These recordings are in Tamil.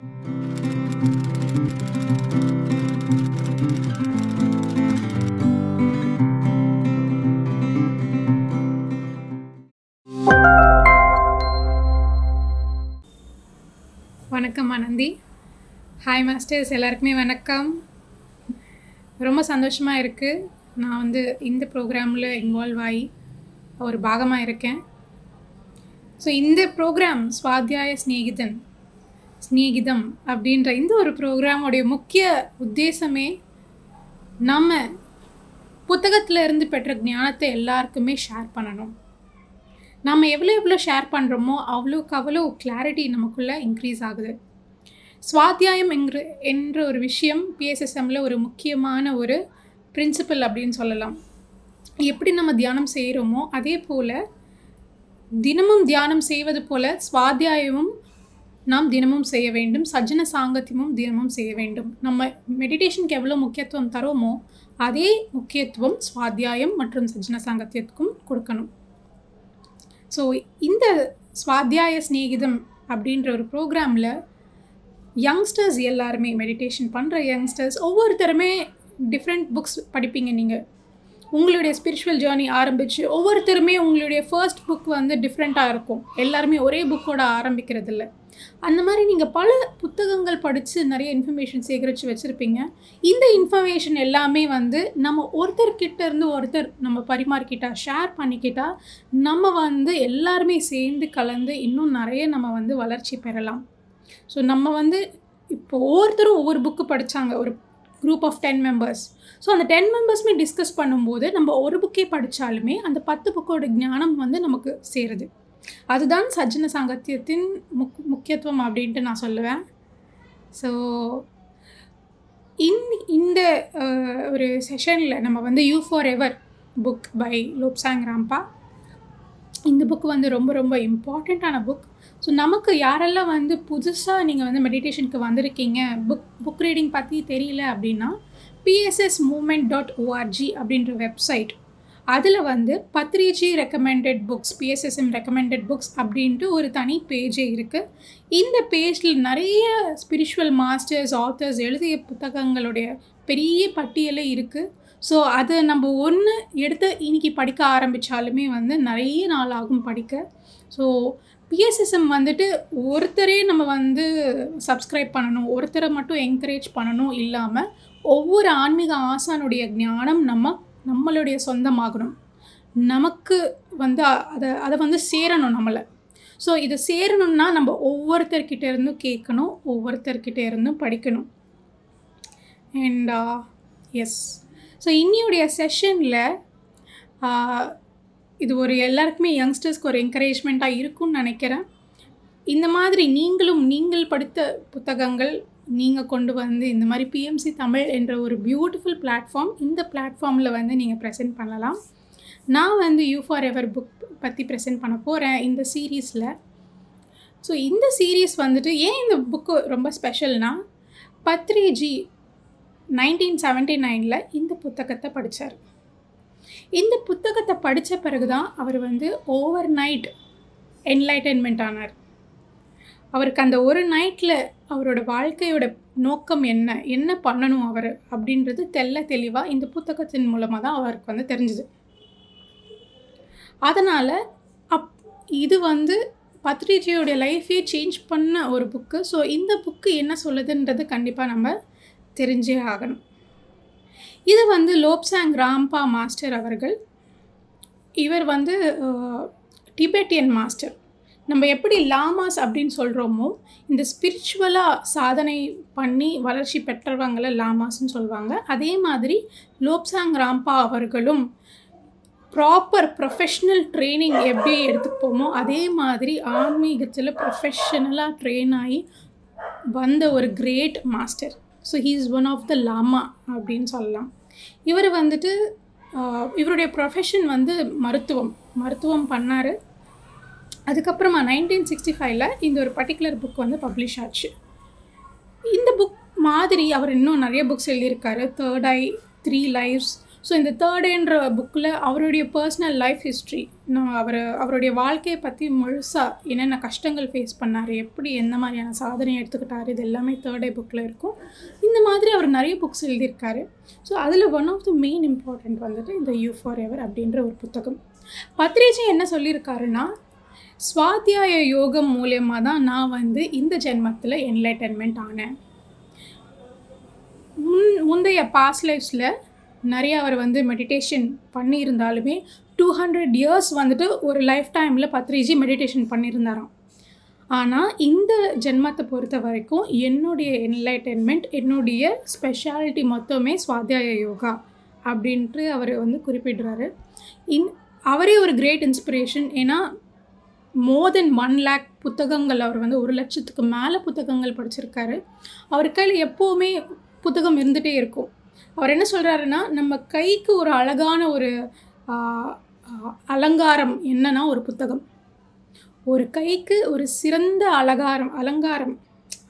வணக்கம் ஆனந்தி. ஹாய் மாஸ்டர்ஸ், எல்லாருக்குமே வணக்கம். ரொம்ப சந்தோஷமாக இருக்குது. நான் இந்த ப்ரோக்ராமில் இன்வால்வ் ஆகி ஒரு பாகமாக இருக்கேன். ஸோ இந்த ப்ரோக்ராம் ஸ்வாத்யாய ஸ்நேகிதம் அப்படின்ற இந்த ஒரு ப்ரோக்ராமோடைய முக்கிய உத்தேசமே நம்ம புத்தகத்தில் இருந்து பெற்ற ஞானத்தை எல்லாருக்குமே ஷேர் பண்ணணும். நம்ம எவ்வளோ ஷேர் பண்ணுறோமோ அவ்வளோக்கு அவ்வளோ கிளாரிட்டி நமக்குள்ளே இன்க்ரீஸ் ஆகுது. ஸ்வாத்தியாயம் என்ற ஒரு விஷயம் பிஎஸ்எஸ்எம்மில் ஒரு முக்கியமான ஒரு பிரின்சிபல் அப்படின்னு சொல்லலாம். எப்படி நம்ம தியானம் செய்கிறோமோ அதே போல் தினமும் தியானம் செய்வது போல் ஸ்வாத்தியாயமும் நாம் தினமும் செய்ய வேண்டும். சஜ்ஜன சாங்கத்தியமும் தினமும் செய்ய வேண்டும். நம்ம மெடிடேஷனுக்கு எவ்வளோ முக்கியத்துவம் தரோமோ அதே முக்கியத்துவம் ஸ்வாத்தியாயம் மற்றும் சஜ்ஜன சாங்கத்தியத்துக்கும் கொடுக்கணும். ஸோ இந்த ஸ்வாத்யாய ஸ்நேகிதம் அப்படின்ற ஒரு ப்ரோக்ராமில் யங்ஸ்டர்ஸ் எல்லாருமே, மெடிடேஷன் பண்ணுற யங்ஸ்டர்ஸ் ஒவ்வொருத்தருமே டிஃப்ரெண்ட் புக்ஸ் படிப்பீங்க. நீங்கள் உங்களுடைய ஸ்பிரிச்சுவல் ஜேர்னி ஆரம்பித்து ஒவ்வொருத்தருமே உங்களுடைய ஃபர்ஸ்ட் புக் டிஃப்ரெண்ட்டாக இருக்கும். எல்லாருமே ஒரே புக்கோட ஆரம்பிக்கிறது இல்லை. அந்த மாதிரி நீங்கள் பல புத்தகங்கள் படித்து நிறைய இன்ஃபர்மேஷன் சேகரித்து வச்சுருப்பீங்க. இந்த இன்ஃபர்மேஷன் எல்லாமே நம்ம ஒருத்தர்கிட்ட இருந்து ஒருத்தர் நம்ம பரிமாறிக்கிட்டால், ஷேர் பண்ணிக்கிட்டால் நம்ம எல்லாருமே சேர்ந்து கலந்து இன்னும் நிறைய நம்ம வளர்ச்சி பெறலாம். ஸோ நம்ம இப்போ ஒவ்வொருத்தரும் ஒவ்வொரு புக்கு படித்தாங்க, ஒரு குரூப் ஆஃப் 10 மெம்பர்ஸ். ஸோ அந்த 10 மெம்பர்ஸுமே டிஸ்கஸ் பண்ணும்போது நம்ம ஒரு புக்கே படித்தாலுமே அந்த 10 புக்கோட ஞானம் நமக்கு சேருது. அதுதான் சஜ்ஜன சாங்கத்தியத்தின் முக்கியத்துவம் அப்படின்ட்டு நான் சொல்லுவேன். ஸோ இந்த ஒரு செஷனில் நம்ம you forever book by Lobsang Rampa, இந்த புக் ரொம்ப ரொம்ப இம்பார்ட்டண்ட்டான புக். ஸோ நமக்கு யாரெல்லாம் புதுசாக நீங்கள் மெடிடேஷனுக்கு வந்திருக்கீங்க, புக் ரீடிங் பற்றி தெரியல அப்படின்னா pssmovement.org அப்படின்ற வெப்சைட், அதில் Patriji recommended books, PSSM recommended books அப்படின்ட்டு ஒரு தனி பேஜே இருக்குது. இந்த பேஜில் நிறைய ஸ்பிரிச்சுவல் மாஸ்டர்ஸ், ஆத்தர்ஸ் எழுதிய புத்தகங்களுடைய பெரிய பட்டியலே இருக்குது. ஸோ அதை நம்ம ஒன்று எடுத்து இன்றைக்கி படிக்க ஆரம்பித்தாலுமே நிறைய நாள் ஆகும் படிக்க. ஸோ பிஎஸ்எஸ்எம் ஒருத்தரே நம்ம சப்ஸ்கிரைப் பண்ணணும், ஒருத்தரை மட்டும் என்கரேஜ் பண்ணணும் இல்லாமல் ஒவ்வொரு ஆன்மீக ஆசானுடைய ஞானம் நம்மளுடைய சொந்தமாகணும். நமக்கு அதை சேரணும் நம்மளை. ஸோ இதை சேரணும்னா நம்ம ஒவ்வொருத்தர்கிட்ட இருந்தும் கேட்கணும், ஒவ்வொருத்தர்கிட்ட இருந்தும் படிக்கணும். அண்ட் எஸ், ஸோ இன்னியுடைய செஷனில் இது ஒரு எல்லாருக்குமே யங்ஸ்டர்ஸ்க்கு ஒரு என்கரேஜ்மெண்ட்டாக இருக்கும்னு நினைக்கிறேன். இந்த மாதிரி நீங்கள் படித்த புத்தகங்கள் நீங்கள் கொண்டு இந்த மாதிரி பிஎம்சி தமிழ் என்ற ஒரு பியூட்டிஃபுல் பிளாட்ஃபார்ம், இந்த பிளாட்ஃபார்மில் நீங்கள் ப்ரெசென்ட் பண்ணலாம். நான் யூ ஃபார் எவர் புக் பற்றி ப்ரெசென்ட் பண்ண போகிறேன் இந்த சீரீஸில். ஸோ இந்த சீரீஸ் ஏன் இந்த புக்கு ரொம்ப ஸ்பெஷல்னால், பத்ரிஜி 1979 இந்த புத்தகத்தை படித்தார். இந்த புத்தகத்தை படித்த பிறகு தான் அவர் ஓவர் நைட் என்லைட்டன்மெண்ட் ஆனார். அவருக்கு அந்த ஒரு நைட்டில் அவரோட வாழ்க்கையோட நோக்கம் என்ன பண்ணணும் அவர் அப்படின்றது தெளிவாக இந்த புத்தகத்தின் மூலமாக தான் அவருக்கு தெரிஞ்சுது. அதனால் இது பத்ரிஜியோடைய லைஃபே சேஞ்ச் பண்ண ஒரு புக்கு. ஸோ இந்த புக்கு என்ன சொல்லுதுன்றது கண்டிப்பாக நம்ம தெரிஞ்சே ஆகணும். இது லோப்சாங் ராம்பா மாஸ்டர் அவர்கள். இவர் டிபெட்டியன் மாஸ்டர். நம்ம எப்படி லாமாஸ் அப்படின்னு சொல்கிறோமோ, இந்த ஸ்பிரிச்சுவலாக சாதனை பண்ணி வளர்ச்சி பெற்றவங்களை லாமாஸ்ன்னு சொல்லுவாங்க. அதே மாதிரி லோப்சாங் ராம்பா அவர்களும் ப்ராப்பர் ப்ரொஃபஷ்னல் ட்ரைனிங் எப்படி எடுத்துப்போமோ அதே மாதிரி ஆன்மீகத்தில் ப்ரொஃபஷ்னலாக ட்ரெயின் ஆகி வந்த ஒரு great master. So he is one of the lama அப்படின்னு சொல்லலாம். இவர் இவருடைய ப்ரொஃபஷன் மருத்துவம் பண்ணார். அதுக்கப்புறமா 1965 இந்த ஒரு பர்டிகுலர் புக் பப்ளிஷ் ஆச்சு. இந்த புக் மாதிரி அவர் இன்னும் நிறைய புக்ஸ் எழுதியிருக்காரு. 3rd Eye, 3 Lives, ஸோ இந்த தேர்டுன்ற புக்கில் அவருடைய பர்சனல் லைஃப் ஹிஸ்ட்ரி, அவருடைய வாழ்க்கையை பற்றி முழுசாக என்னென்ன கஷ்டங்கள் ஃபேஸ் பண்ணார், எப்படி எந்த மாதிரியான சாதனை எடுத்துக்கிட்டார், இது எல்லாமே தேர்டே புக்கில் இருக்கும். இந்த மாதிரி அவர் நிறைய புக்ஸ் எழுதியிருக்காரு. ஸோ அதில் one of the main important வந்துட்டு இந்த யூ ஃபார் எவர் அப்படின்ற ஒரு புத்தகம். பத்ரிஜி என்ன சொல்லியிருக்காருன்னா, ஸ்வாத்தியாய யோகம் மூலயமா தான் நான் வந்து இந்த ஜென்மத்தில் என்லைட்டன்மெண்ட் ஆனேன். முந்தைய பாஸ்ட் லைஃப்ஸில் நிறைய அவர் வந்து மெடிடேஷன் பண்ணியிருந்தாலுமே 200 years வந்துட்டு ஒரு லைஃப் டைமில் பத்ரிஜி மெடிடேஷன் பண்ணியிருந்தாராம். ஆனால் இந்த ஜென்மத்தை பொறுத்த வரைக்கும் என்னுடைய என்லைட்டன்மெண்ட், என்னுடைய ஸ்பெஷாலிட்டி மொத்தமே ஸ்வாத்தியாய யோகா அப்படின்ட்டு அவர் வந்து குறிப்பிடுறாரு. அவரே ஒரு கிரேட் இன்ஸ்பிரேஷன். ஏன்னா மோர் தென் 1 lakh புத்தகங்கள், அவர் வந்து 1 லட்சத்துக்கு மேலே புத்தகங்கள் படிச்சிருக்காரு. அவர் கையில் எப்போவுமே புத்தகம் இருந்துகிட்டே இருக்கும். அவர் என்ன சொல்கிறாருன்னா, நம்ம கைக்கு ஒரு அழகான ஒரு அலங்காரம் என்னன்னா ஒரு புத்தகம். ஒரு கைக்கு ஒரு சிறந்த அலங்காரம்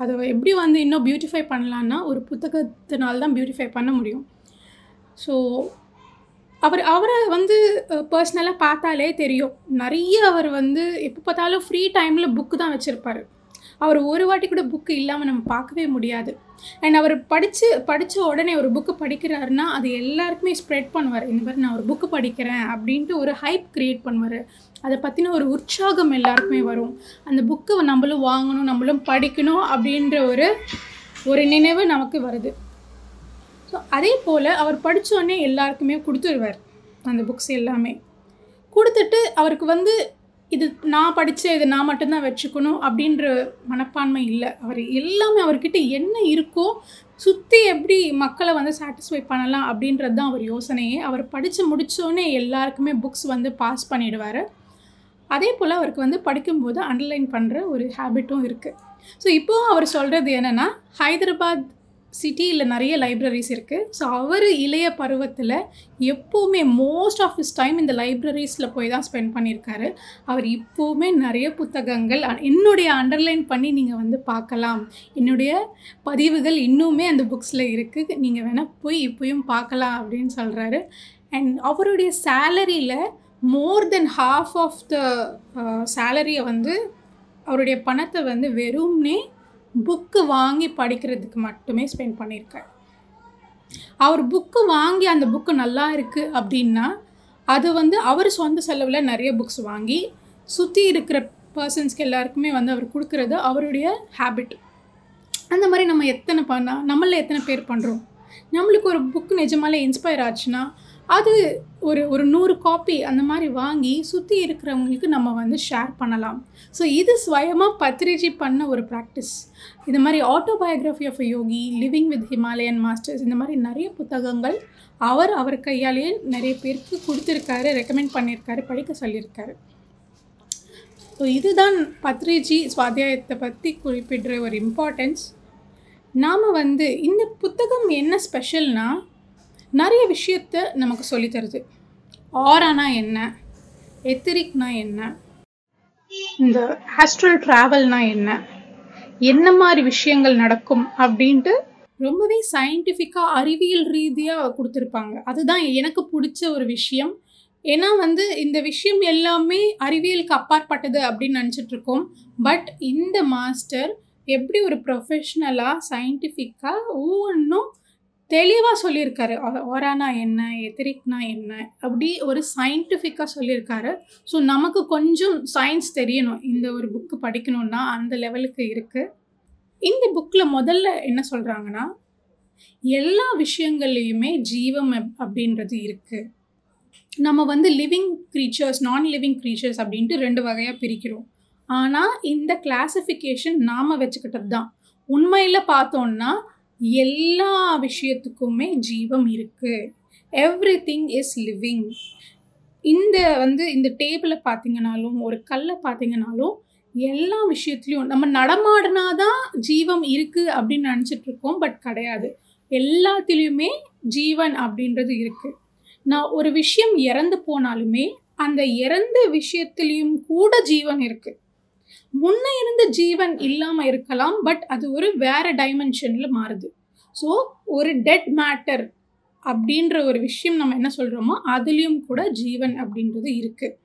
அதை எப்படி வந்து இன்னும் பியூட்டிஃபை பண்ணலான்னா ஒரு புத்தகத்தினால்தான் பியூட்டிஃபை பண்ண முடியும். ஸோ அவரை வந்து பர்சனலாக பார்த்தாலே தெரியும். நிறைய அவர் வந்து எப்போ பார்த்தாலும் ஃப்ரீ டைமில் புக்கு தான் வச்சுருப்பார். அவர் ஒரு வாட்டி கூட புக்கு இல்லாமல் நம்ம பார்க்கவே முடியாது. அண்ட் அவர் படித்த உடனே ஒரு புக்கு படிக்கிறாருன்னா அது எல்லாருக்குமே ஸ்ப்ரெட் பண்ணுவார். இந்த மாதிரி நான் ஒரு புக்கு படிக்கிறேன் அப்படின்ட்டு ஒரு ஹைப் க்ரியேட் பண்ணுவார். அதை பற்றின ஒரு உற்சாகம் எல்லாருக்குமே வரும். அந்த புக்கை நம்மளும் வாங்கணும், நம்மளும் படிக்கணும் அப்படின்ற ஒரு நினைவு நமக்கு வருது. ஸோ அதே போல் அவர் படித்தோடனே எல்லாருக்குமே கொடுத்துருவார் அந்த புக்ஸ் எல்லாமே. கொடுத்துட்டு அவருக்கு வந்து இது நான் படித்த இது நான் மட்டும்தான் வச்சுக்கணும் அப்படின்ற மனப்பான்மை இல்லை. அவர் எல்லாமே அவர்கிட்ட என்ன இருக்கோ சுற்றி எப்படி மக்களை வந்து சாட்டிஸ்ஃபை பண்ணலாம் அப்படின்றது தான் அவர் யோசனையே. அவர் படித்து முடித்தோடனே எல்லாருக்குமே புக்ஸ் வந்து பாஸ் பண்ணிவிடுவார். அதே போல் அவருக்கு வந்து படிக்கும்போது அண்டர்லைன் பண்ணுற ஒரு ஹேபிட்டும் இருக்குது. ஸோ இப்போது அவர் சொல்கிறது என்னென்னா, ஹைதராபாத் சிட்டியில் நிறைய லைப்ரரிஸ் இருக்குது. ஸோ அவர் இளைய பருவத்தில் எப்போவுமே மோஸ்ட் ஆஃப் ஹிஸ் டைம் இந்த லைப்ரரிஸில் போய் தான் ஸ்பெண்ட் பண்ணியிருக்காரு. அவர் இப்போவுமே நிறைய புத்தகங்கள் என்னுடைய அண்டர்லைன் பண்ணி நீங்கள் வந்து பார்க்கலாம். என்னுடைய பதிவுகள் இன்னுமே அந்த புக்ஸில் இருக்குது, நீங்கள் வேணால் போய் இப்போயும் பார்க்கலாம் அப்படின்னு சொல்கிறாரு. அண்ட் அவருடைய சேலரியில் மோர் தென் half ஆஃப் த சேலரியை வந்து அவருடைய பணத்தை வந்து வெறும்னே புக்கு வாங்கி படிக்கிறதுக்கு மட்டுமே ஸ்பெண்ட் பண்ணியிருக்கார். அவர் புக்கு வாங்கி அந்த புக்கு நல்லா இருக்குது அப்படின்னா அது வந்து அவர் சொந்த செலவில் நிறைய புக்ஸ் வாங்கி சுற்றி இருக்கிற பர்சன்ஸ்க்கு எல்லாருக்குமே வந்து அவர் கொடுக்குறது அவருடைய ஹேபிட். அந்த மாதிரி நம்மள எத்தனை பேர் பண்ணுறோம்? நம்மளுக்கு ஒரு புக்கு நிஜமாலே இன்ஸ்பயர் ஆச்சுன்னா அது ஒரு 100 காப்பி அந்த மாதிரி வாங்கி சுற்றி இருக்கிறவங்களுக்கு நம்ம வந்து ஷேர் பண்ணலாம். ஸோ இது ஸ்வயமாக பத்ரிஜி பண்ண ஒரு ப்ராக்டிஸ். இந்த மாதிரி autobiography of yogi, living with Himalayan masters, இந்த மாதிரி நிறைய புத்தகங்கள் அவர் கையாலேயே நிறைய பேருக்கு கொடுத்துருக்காரு, ரெக்கமெண்ட் பண்ணியிருக்காரு, படிக்க சொல்லியிருக்காரு. ஸோ இதுதான் பத்ரிஜி ஸ்வாத்தியாயத்தை பற்றி குறிப்பிடுற ஒரு இம்பார்ட்டன்ஸ். நாம் வந்து இந்த புத்தகம் என்ன ஸ்பெஷல்னா நிறைய விஷயத்தை நமக்கு சொல்லித்தருது. ஆரானா என்ன, எத்திரிக்னா என்ன, இந்த ஆஸ்ட்ரல் ட்ராவல்னா என்ன மாதிரி விஷயங்கள் நடக்கும் அப்படின்ட்டு ரொம்பவே சயின்டிஃபிக்காக அறிவியல் ரீதியாக கொடுத்துருப்பாங்க. அதுதான் எனக்கு பிடிச்ச ஒரு விஷயம். ஏன்னா வந்து இந்த விஷயம் எல்லாமே அறிவியலுக்கு அப்பாற்பட்டது அப்படின்னு நினச்சிட்ருக்கோம். பட் இந்த மாஸ்டர் எப்படி ஒரு ப்ரொஃபஷ்னலாக சயின்டிஃபிக்காக ஒவ்வொன்றும் தெளிவாக சொல்லியிருக்காரு. ஓரானா என்ன, எத்திரிக்னா என்ன, அப்படி ஒரு சயின்டிஃபிக்காக சொல்லியிருக்காரு. ஸோ நமக்கு கொஞ்சம் சயின்ஸ் தெரியணும் இந்த ஒரு புக்கு படிக்கணுன்னா, அந்த லெவலுக்கு இருக்குது. இந்த புக்கில் முதல்ல என்ன சொல்கிறாங்கன்னா, எல்லா விஷயங்கள்லேயுமே ஜீவம் அப்படின்றது இருக்குது. நம்ம வந்து லிவிங் க்ரீச்சர்ஸ், நான் லிவிங் க்ரீச்சர்ஸ் அப்படின்ட்டு 2 வகையாக பிரிக்கிறோம். ஆனால் இந்த கிளாசிஃபிகேஷன் நாம் வச்சுக்கிட்டது தான். உண்மையில் பார்த்தோன்னா எல்லா விஷயத்துக்குமே ஜீவம் இருக்குது. Everything is living. இந்த டேபிளை பார்த்தீங்கன்னாலும் ஒரு கல்லை பார்த்தீங்கன்னாலும் எல்லா விஷயத்துலையும் நம்ம நடமாடினாதான் ஜீவம் இருக்குது அப்படின்னு நினச்சிட்ருக்கோம். பட் கிடையாது, எல்லாத்துலேயுமே ஜீவன் அப்படின்றது இருக்குது. நான் ஒரு விஷயம் இறந்து போனாலுமே அந்த இறந்த விஷயத்துலேயும் கூட ஜீவன் இருக்குது. முன்ன இருந்த ஜீவன் இல்லாமல் இருக்கலாம், பட் அது ஒரு வேறு டைமென்ஷனில் மாறுது. ஸோ ஒரு டெட் மேட்டர் அப்படின்ற ஒரு விஷயம் நம்ம என்ன சொல்கிறோமோ அதுலேயும் கூட ஜீவன் அப்படின்றது இருக்குது.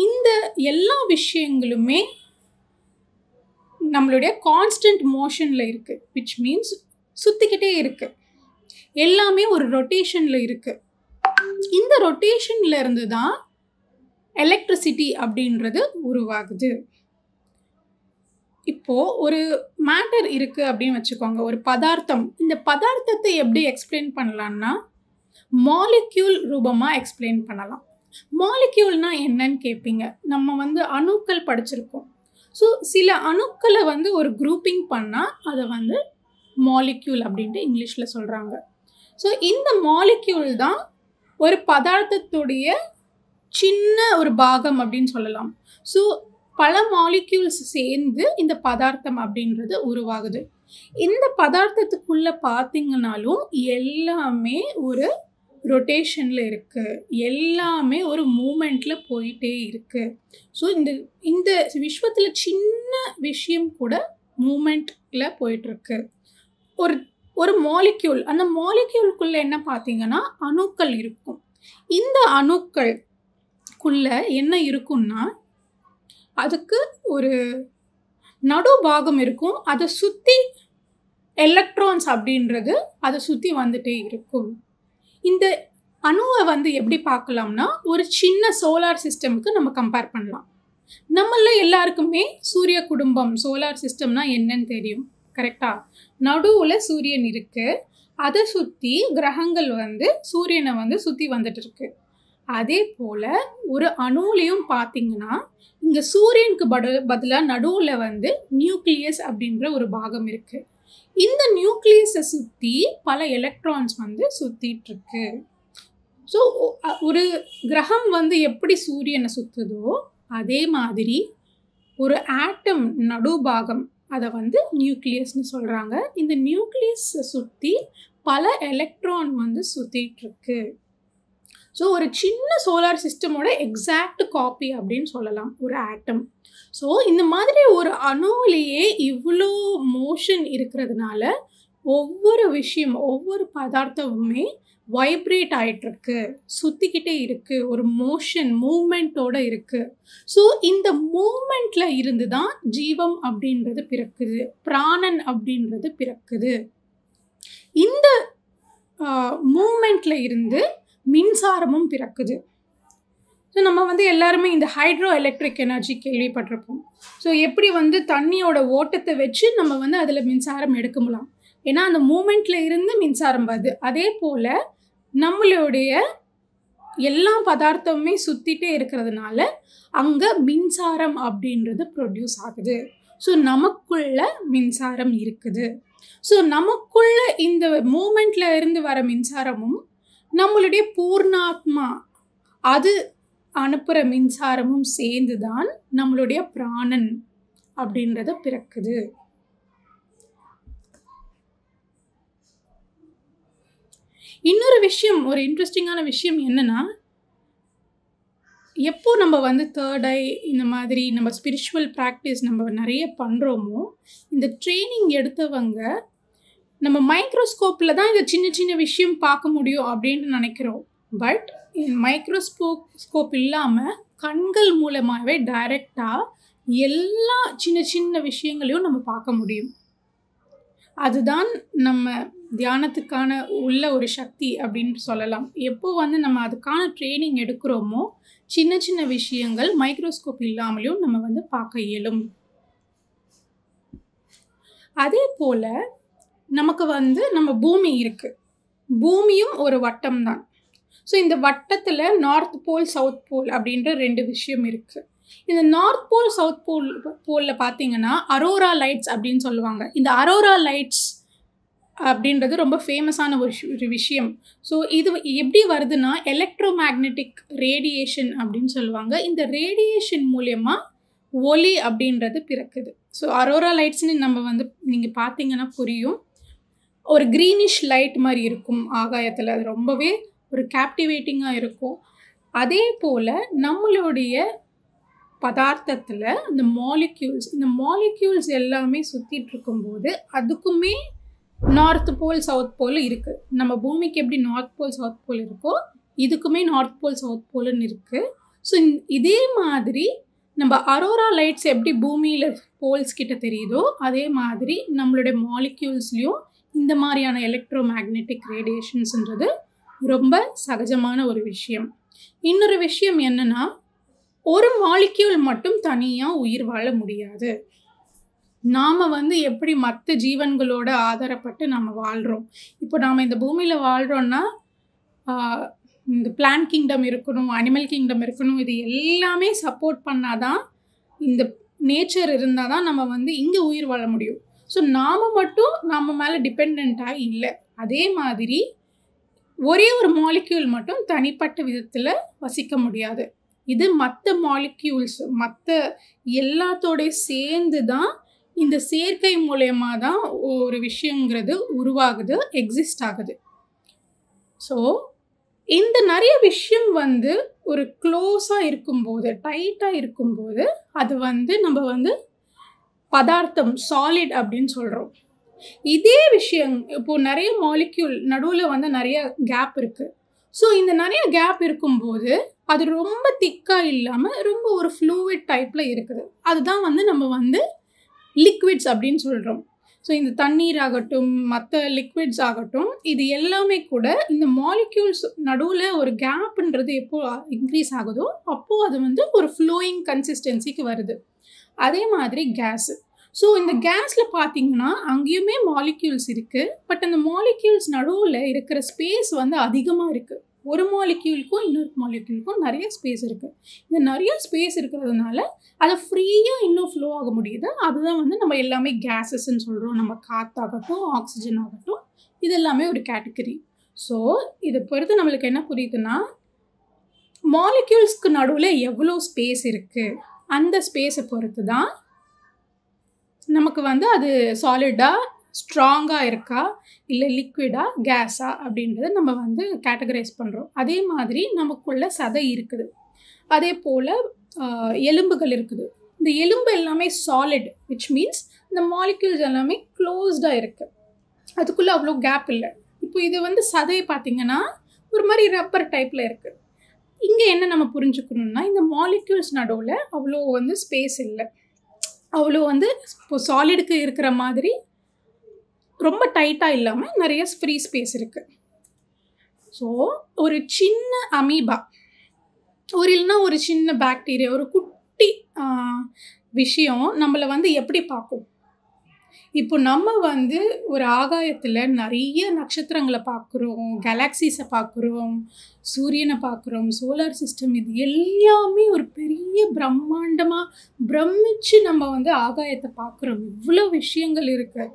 இந்த எல்லா விஷயங்களுமே நம்மளுடைய கான்ஸ்டன்ட் மோஷனில் இருக்குது, விச் மீன்ஸ் சுற்றிக்கிட்டே இருக்குது. எல்லாமே ஒரு ரொட்டேஷனில் இருக்குது. இந்த ரொட்டேஷனில் இருந்து தான் எலக்ட்ரிசிட்டி அப்படின்றது உருவாகுது. இப்போது ஒரு மேட்டர் இருக்குது அப்படின்னு வச்சுக்கோங்க, ஒரு பதார்த்தம். இந்த பதார்த்தத்தை எப்படி எக்ஸ்பிளைன் பண்ணலான்னா மாலிக்யூல் ரூபமாக எக்ஸ்பிளைன் பண்ணலாம். மாலிக்யூல்னா என்னன்னு கேட்பீங்க. நம்ம அணுக்கள் படிச்சிருக்கோம். ஸோ சில அணுக்களை ஒரு குரூப்பிங் பண்ணால் அதை மாலிக்யூல் அப்படின்ட்டு இங்கிலீஷில் சொல்கிறாங்க. ஸோ இந்த மாலிக்யூல் தான் ஒரு பதார்த்தத்துடைய சின்ன ஒரு பாகம் அப்படின்னு சொல்லலாம். ஸோ பல மாலிக்யூல்ஸ் சேர்ந்து இந்த பதார்த்தம் அப்படின்றது உருவாகுது. இந்த பதார்த்தத்துக்குள்ளே பார்த்தீங்கன்னாலும் எல்லாமே ஒரு ரொட்டேஷனில் இருக்குது, எல்லாமே ஒரு மூமெண்ட்டில் போயிட்டே இருக்குது. ஸோ இந்த விஸ்வத்தில் சின்ன விஷயம் கூட மூமெண்ட்டில் போயிட்டுருக்கு. ஒரு மாலிக்யூல், அந்த மாலிக்யூலுக்குள்ளே என்ன பார்த்தீங்கன்னா அணுக்கள் இருக்கும். இந்த அணுக்களுக்குள்ளே என்ன இருக்குன்னா அதுக்கு ஒரு நடுபாகம் இருக்கும். அதை சுற்றி எலக்ட்ரான்ஸ் அப்படின்றது அதை சுற்றி வந்துட்டே இருக்கும். இந்த அணுவை எப்படி பார்க்கலாம்னா ஒரு சின்ன சோலார் சிஸ்டமுக்கு நம்ம கம்பேர் பண்ணலாம். நம்மள எல்லாருக்குமே சூரிய குடும்பம், சோலார் சிஸ்டம்னா என்னன்னு தெரியும், கரெக்டாக? நடுவில் சூரியன் இருக்குது, அதை சுற்றி கிரகங்கள் சூரியனை சுற்றி வந்துட்டு இருக்கு. அதே போல் ஒரு அணுலையும் பார்த்தீங்கன்னா இங்கே சூரியனுக்கு பதிலாக நடுவில் நியூக்ளியஸ் அப்படின்ற ஒரு பாகம் இருக்குது. இந்த நியூக்ளியஸை சுற்றி பல எலக்ட்ரான்ஸ் சுற்றிட்டு இருக்கு. ஸோ ஒரு கிரகம் எப்படி சூரியனை சுற்றுதோ அதே மாதிரி ஒரு ஆட்டம் நடுபாகம் அதை நியூக்ளியஸ்னு சொல்கிறாங்க. இந்த நியூக்ளியஸை சுற்றி பல எலக்ட்ரான் சுற்றிட்டு இருக்கு. ஸோ ஒரு சின்ன சோலார் சிஸ்டமோட எக்ஸாக்ட் காப்பி அப்படின்னு சொல்லலாம் ஒரு ஆட்டம். ஸோ இந்த மாதிரி ஒரு அணுவிலேயே இவ்வளோ மோஷன் இருக்கிறதுனால ஒவ்வொரு விஷயம், ஒவ்வொரு பதார்த்தமுமே வைப்ரேட் ஆகிட்டுருக்கு, சுற்றிக்கிட்டே இருக்குது, ஒரு மோஷன் மூமெண்ட்டோடு இருக்குது. ஸோ இந்த மூமெண்ட்டில் இருந்து தான் ஜீவம் அப்படின்றது பிறக்குது, பிராணன் அப்படின்றது பிறக்குது. இந்த மூமெண்ட்டில் இருந்து மின்சாரமும் பிறக்குது. ஸோ நம்ம எல்லாருமே இந்த ஹைட்ரோ எலக்ட்ரிக் எனர்ஜி கேள்விப்பட்டிருப்போம். ஸோ எப்படி தண்ணியோட ஓட்டத்தை வச்சு நம்ம அதில் மின்சாரம் எடுக்க முடியலாம், ஏன்னா அந்த மூமெண்ட்டில் இருந்து மின்சாரம் வருது. அதே போல் நம்மளுடைய எல்லா பதார்த்தமுமே சுற்றிட்டே இருக்கிறதுனால அங்கே மின்சாரம் அப்படின்றது ப்ரொடியூஸ் ஆகுது. ஸோ நமக்குள்ள மின்சாரம் இருக்குது. ஸோ நமக்குள்ள இந்த மூமெண்ட்டில் இருந்து வர மின்சாரமும் நம்மளுடைய பூர்ணாத்மா அது அனுப்புகிற மின்சாரமும் சேர்ந்து தான் நம்மளுடைய பிராணன் அப்படின்றத பிறக்குது. இன்னொரு விஷயம், ஒரு இன்ட்ரெஸ்டிங்கான விஷயம் என்னன்னா, எப்போ நம்ம தேர்ட் ஐ இந்த மாதிரி நம்ம ஸ்பிரிச்சுவல் ப்ராக்டிஸ் நம்ம நிறைய பண்ணுறோமோ, இந்த ட்ரைனிங் எடுத்தவங்க நம்ம மைக்ரோஸ்கோப்பில் தான் இந்த சின்ன சின்ன விஷயம் பார்க்க முடியும் அப்படின்ட்டு நினைக்கிறோம். பட் மைக்ரோஸ்கோப் இல்லாமல் கண்கள் மூலமாகவே டைரெக்டாக எல்லா சின்ன சின்ன விஷயங்களையும் நம்ம பார்க்க முடியும். அதுதான் நம்ம தியானத்துக்கான உள்ள ஒரு சக்தி அப்படின்னு சொல்லலாம். எப்போ நம்ம அதுக்கான ட்ரைனிங் எடுக்கிறோமோ சின்ன சின்ன விஷயங்கள் மைக்ரோஸ்கோப் இல்லாமலையும் நம்ம பார்க்க இயலும். அதே போல் நமக்கு நம்ம பூமி இருக்குது, பூமியும் ஒரு வட்டம் தான். ஸோ இந்த வட்டத்தில் நார்த் போல் சவுத் போல் அப்படின்ற ரெண்டு விஷயம் இருக்குது. இந்த நார்த் போல் சவுத் போலில் பார்த்தீங்கன்னா அரோரா லைட்ஸ் அப்படின்னு சொல்லுவாங்க. இந்த அரோரா லைட்ஸ் அப்படின்றது ரொம்ப ஃபேமஸான ஒரு விஷயம். ஸோ இது எப்படி வருதுன்னா எலக்ட்ரோ மேக்னெட்டிக் ரேடியேஷன் அப்படின்னு சொல்லுவாங்க. இந்த ரேடியேஷன் மூலயமா ஒளி அப்படின்றது பிறக்குது. ஸோ அரோரா லைட்ஸ்னு நம்ம நீங்கள் பார்த்தீங்கன்னா புரியும், ஒரு க்ரீனிஷ் லைட் மாதிரி இருக்கும் ஆகாயத்தில். அது ரொம்பவே ஒரு கேப்டிவேட்டிங்காக இருக்கும். அதே போல் நம்மளுடைய பதார்த்தத்தில் இந்த மாலிக்யூல்ஸ் எல்லாமே சுற்றிட்டு இருக்கும்போது அதுக்குமே நார்த் போல் சவுத் போல் இருக்குது. நம்ம பூமிக்கு எப்படி நார்த் போல் சவுத் போல் இருக்கோ இதுக்குமே நார்த் போல் சவுத் போல்னு இருக்குது. ஸோ இதே மாதிரி நம்ம அரோரா லைட்ஸ் எப்படி பூமியில் போல்ஸ் கிட்ட தெரியுதோ அதே மாதிரி நம்மளுடைய மாலிக்யூல்ஸ்லேயும் இந்த மாதிரியான எலக்ட்ரோ மேக்னெட்டிக் ரேடியேஷன்ஸ்ன்றது ரொம்ப சகஜமான ஒரு விஷயம். இன்னொரு விஷயம் என்னன்னா, ஒரு மாலிக்யூல் மட்டும் தனியாக உயிர் வாழ முடியாது. நாம் எப்படி மற்ற ஜீவன்களோட ஆதாரப்பட்டு நம்ம வாழ்கிறோம். இப்போ நாம் இந்த பூமியில் வாழ்கிறோன்னா இந்த பிளான்ட் கிங்டம் இருக்கணும், அனிமல் கிங்டம் இருக்கணும், இது எல்லாமே சப்போர்ட் பண்ணாதான், இந்த நேச்சர் இருந்தால் தான் நம்ம இங்கே உயிர் வாழ முடியும். ஸோ நாம் மட்டும் நம்ம மேலே டிபெண்ட்டாக இல்லை. அதே மாதிரி ஒரே ஒரு மாலிக்யூல் மட்டும் தனிப்பட்ட விதத்தில் வசிக்க முடியாது. இது மற்ற மாலிக்யூல்ஸ் மற்ற எல்லாத்தோடைய சேர்ந்து தான் இந்த சேர்க்கை மூலயமா தான் ஒரு விஷயங்கிறது உருவாகுது, எக்ஸிஸ்ட் ஆகுது. ஸோ இந்த நிறைய விஷயம் ஒரு க்ளோஸாக இருக்கும்போது, டைட்டாக இருக்கும்போது அது நம்ம பதார்த்தம் சாலிட் அப்படின்னு சொல்கிறோம். இதே விஷயம் இப்போது நிறைய மாலிக்யூல் நடுவில் நிறைய கேப் இருக்குது. ஸோ இந்த நிறைய கேப் இருக்கும்போது அது ரொம்ப திக்காக இல்லாமல் ரொம்ப ஒரு ஃப்ளூவிட் டைப்பில் இருக்குது. அதுதான் நம்ம லிக்விட்ஸ் அப்படின்னு சொல்கிறோம். ஸோ இந்த தண்ணீர் ஆகட்டும், மற்ற லிக்விட்ஸ் ஆகட்டும், இது எல்லாமே கூட இந்த மாலிக்யூல்ஸ் நடுவில் ஒரு கேப்புன்றது எப்போ இன்க்ரீஸ் ஆகுதோ அப்போது அது ஒரு ஃப்ளோயிங் கன்சிஸ்டன்சிக்கு வருது. அதே மாதிரி கேஸு. ஸோ இந்த கேஸில் பார்த்தீங்கன்னா அங்கேயுமே மாலிக்யூல்ஸ் இருக்குது. பட் அந்த மாலிக்யூல்ஸ் நடுவில் இருக்கிற ஸ்பேஸ் அதிகமாக இருக்குது. ஒரு மாலிக்யூலுக்கும் இன்னொரு மாலிக்யூலுக்கும் நிறைய ஸ்பேஸ் இருக்குது. இந்த நிறைய ஸ்பேஸ் இருக்கிறதுனால அதை ஃப்ரீயாக இன்னும் ஃப்ளோ ஆக முடியுது. அதுதான் நம்ம எல்லாமே கேஸஸ்ன்னு சொல்கிறோம். நம்ம காற்றாகட்டும், ஆக்சிஜன் ஆகட்டும், இது எல்லாமே ஒரு கேட்டகரி. ஸோ இதை பொறுத்து நம்மளுக்கு என்ன புரியுதுன்னா, மாலிக்யூல்ஸ்க்கு நடுவில் எவ்வளோ ஸ்பேஸ் இருக்குது, அந்த ஸ்பேஸை பொறுத்து தான் நமக்கு அது சாலிடாக ஸ்ட்ராங்காக இருக்கா இல்லை லிக்விடாக கேஸா அப்படின்றத நம்ம கேட்டகரைஸ் பண்ணுறோம். அதே மாதிரி நமக்குள்ள சதை இருக்குது, அதே போல் எலும்புகள் இருக்குது. இந்த எலும்பு எல்லாமே சாலிட், விச் மீன்ஸ் இந்த மாலிக்யூல்ஸ் எல்லாமே க்ளோஸ்டாக இருக்குது, அதுக்குள்ளே அவ்வளோ கேப் இல்லை. இப்போ இது சதை பார்த்திங்கன்னா ஒரு மாதிரி ரப்பர் டைப்பில் இருக்குது. இங்கே என்ன நம்ம புரிஞ்சுக்கணுன்னா, இந்த மாலிக்யூல்ஸ் நடுவில் அவ்வளோ ஸ்பேஸ் இல்லை. அவ்வளோ இப்போ சாலிடுக்கு இருக்கிற மாதிரி ரொம்ப டைட்டாக இல்லாமல் நிறைய ஃப்ரீ ஸ்பேஸ் இருக்குது. ஸோ ஒரு சின்ன அமீபா, இல்லைன்னா ஒரு சின்ன பாக்டீரியா, ஒரு குட்டி விஷயம் நம்மளை எப்படி பார்க்கும். இப்போ நம்ம ஒரு ஆகாயத்தில் நிறைய நட்சத்திரங்களை பார்க்குறோம், கேலக்ஸிஸை பார்க்குறோம், சூரியனை பார்க்குறோம், சோலார் சிஸ்டம், இது எல்லாமே ஒரு பெரிய பிரம்மாண்டமாக பிரமிச்சு நம்ம ஆகாயத்தை பார்க்குறோம். இவ்வளோ விஷயங்கள் இருக்குது,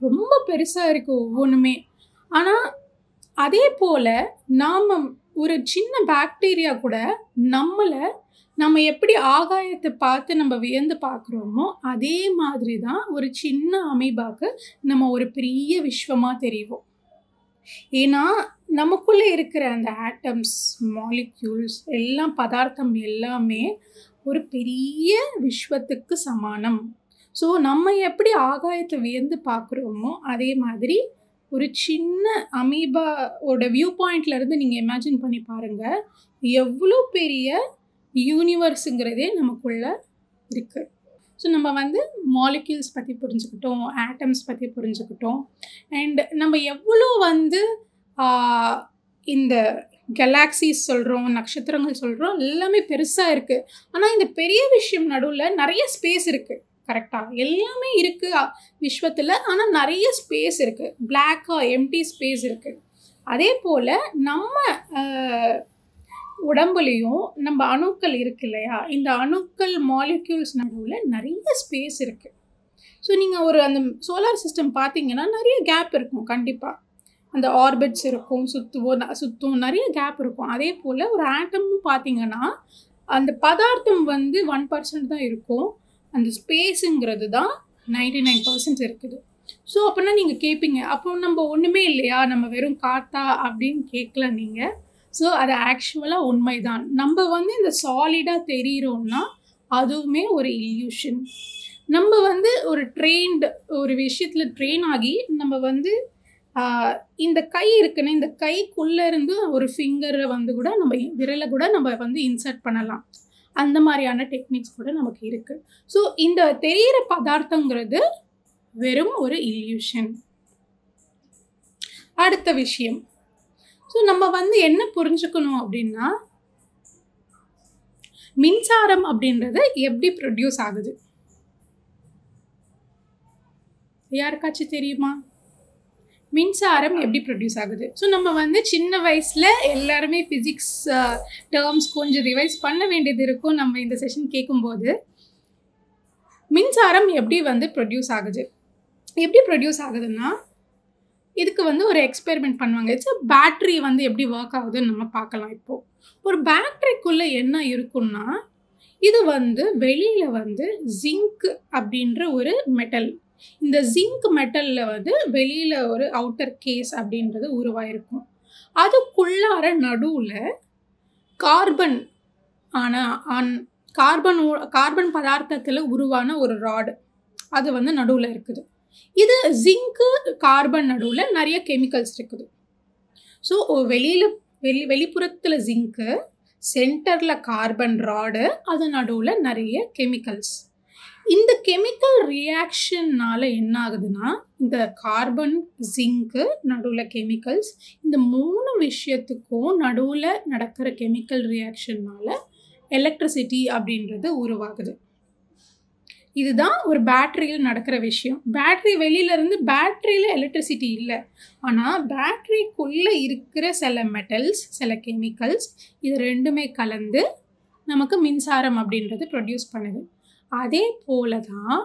ரொம்ப பெருசாக இருக்குது ஒவ்வொன்றுமே. ஆனால் அதே போல் நாம் ஒரு சின்ன பாக்டீரியா கூட நம்ம எப்படி ஆகாயத்தை பார்த்து நம்ம வியந்து பார்க்குறோமோ அதே மாதிரி தான் ஒரு சின்ன அமீபாக்கு நம்ம ஒரு பெரிய விஸ்வமாக தெரியும். ஏன்னா நமக்குள்ளே இருக்கிற அந்த ஆட்டம்ஸ், மாலிக்யூல்ஸ் எல்லாம், பதார்த்தம் எல்லாமே ஒரு பெரிய விஸ்வத்துக்கு சமானம். ஸோ நம்ம எப்படி ஆகாயத்தை வியந்து பார்க்குறோமோ அதே மாதிரி ஒரு சின்ன அமீபாவோட வியூ பாயிண்ட்லேருந்து நீங்கள் இமேஜின் பண்ணி பாருங்கள், எவ்வளோ பெரிய யூனிவர்ஸுங்கிறதே நமக்குள்ளே இருக்குது. ஸோ நம்ம மாலிக்யூல்ஸ் பற்றி புரிஞ்சுக்கிட்டோம், ஆட்டம்ஸ் பற்றி புரிஞ்சுக்கிட்டோம். அண்ட் நம்ம எவ்வளோ இந்த கேலக்ஸிஸ் சொல்கிறோம், நட்சத்திரங்கள் சொல்கிறோம், எல்லாமே பெருசாக இருக்குது. ஆனால் இந்த பெரிய விஷயம் நடுவில் நிறைய ஸ்பேஸ் இருக்குது. கரெக்டாக எல்லாமே இருக்குது விஸ்வத்தில், ஆனால் நிறைய ஸ்பேஸ் இருக்குது, பிளாக்காக எம்டி ஸ்பேஸ் இருக்குது. அதே போல் நம்ம உடம்புலையும் நம்ம அணுக்கள் இருக்கு இல்லையா, இந்த அணுக்கள் மாலிக்யூல்ஸ் நடுவில் நிறைய ஸ்பேஸ் இருக்குது. ஸோ நீங்கள் அந்த சோலார் சிஸ்டம் பார்த்தீங்கன்னா நிறைய கேப் இருக்கும். கண்டிப்பாக அந்த ஆர்பிட்ஸ் இருக்கும், சுற்றும் நிறைய கேப் இருக்கும். அதே போல் ஒரு ஆட்டம்னு பார்த்தீங்கன்னா அந்த பதார்த்தம் 1% தான் இருக்கும், அந்த ஸ்பேஸுங்கிறது தான் 99% இருக்குது. ஸோ அப்போனா நீங்கள் கேட்பீங்க, அப்போ நம்ம ஒன்றுமே இல்லையா, நம்ம வெறும் காற்றா அப்படின்னு கேட்கல நீங்கள். ஸோ அது ஆக்சுவலாக உண்மைதான். நம்ம இந்த சாலிடாக தெரிகிறோன்னா அதுவுமே ஒரு இல்யூஷன். நம்ம ஒரு ட்ரெயின்டு ஒரு விஷயத்தில் ட்ரெயின் ஆகி நம்ம இந்த கை இருக்குன்னா, இந்த கைக்குள்ளே இருந்து ஒரு ஃபிங்கரை வந்து கூட நம்ம விரலை கூட நம்ம வந்து இன்சர்ட் பண்ணலாம். அந்த மாதிரியான டெக்னிக்ஸ் கூட நமக்கு இருக்குது. ஸோ இந்த தெரிகிற பதார்த்தங்கிறது வெறும் ஒரு இல்யூஷன். அடுத்த விஷயம், ஸோ நம்ம வந்து என்ன புரிஞ்சுக்கணும் அப்படின்னா, மின்சாரம் அப்படின்றது எப்படி ப்ரொடியூஸ் ஆகுது? யாருக்காச்சும் தெரியுமா? மின்சாரம் எப்படி ப்ரொடியூஸ் ஆகுது? ஸோ நம்ம வந்து சின்ன வயசில் எல்லாருமே ஃபிசிக்ஸ் டேர்ம்ஸ் கொஞ்சம் ரிவைஸ் பண்ண வேண்டியது இருக்கும். நம்ம இந்த செஷன் கேட்கும்போது மின்சாரம் எப்படி வந்து ப்ரொடியூஸ் ஆகுது? எப்படி ப்ரொடியூஸ் ஆகுதுன்னா, இதுக்கு வந்து ஒரு எக்ஸ்பெரிமெண்ட் பண்ணுவாங்க. இட்ஸ் பேட்ரி வந்து எப்படி ஒர்க் ஆகுதுன்னு நம்ம பார்க்கலாம். இப்போது ஒரு பேட்ரிக்குள்ளே என்ன இருக்குன்னா, இது வந்து வெளியில் வந்து ஜிங்க் அப்படின்ற ஒரு மெட்டல், இந்த ஜிங்க் மெட்டலில் வந்து வெளியில் ஒரு அவுட்டர் கேஸ் அப்படின்றது உருவாயிருக்கும். அதுக்குள்ளார நடுவில் கார்பன் கார்பன் பதார்த்தத்தில் உருவான ஒரு ராடு அது வந்து நடுவில் இருக்குது. இது ஜிங்க்கு கார்பன் நடுவில் நிறைய கெமிக்கல்ஸ் இருக்குது. ஸோ வெளிப்புறத்தில் ஜிங்க்கு, சென்டரில் கார்பன் ராடு, அது நடுவில் நிறைய கெமிக்கல்ஸ். இந்த கெமிக்கல் ரியாக்ஷன்னால் என்ன ஆகுதுன்னா, இந்த கார்பன், ஜிங்க்கு நடுவில் கெமிக்கல்ஸ், இந்த 3 விஷயத்துக்கும் நடுவில் நடக்கிற கெமிக்கல் ரியாக்ஷன்னால் எலக்ட்ரிசிட்டி அப்படின்றது உருவாகுது. இதுதான் ஒரு பேட்டரியில் நடக்கிற விஷயம். பேட்டரி வெளியிலேருந்து, பேட்டரியில் எலக்ட்ரிசிட்டி இல்லை, ஆனால் பேட்டரிக்குள்ளே இருக்கிற சில மெட்டல்ஸ், சில கெமிக்கல்ஸ், இது ரெண்டுமே கலந்து நமக்கு மின்சாரம் அப்படின்றது ப்ரொடியூஸ் பண்ணுது. அதே போல தான்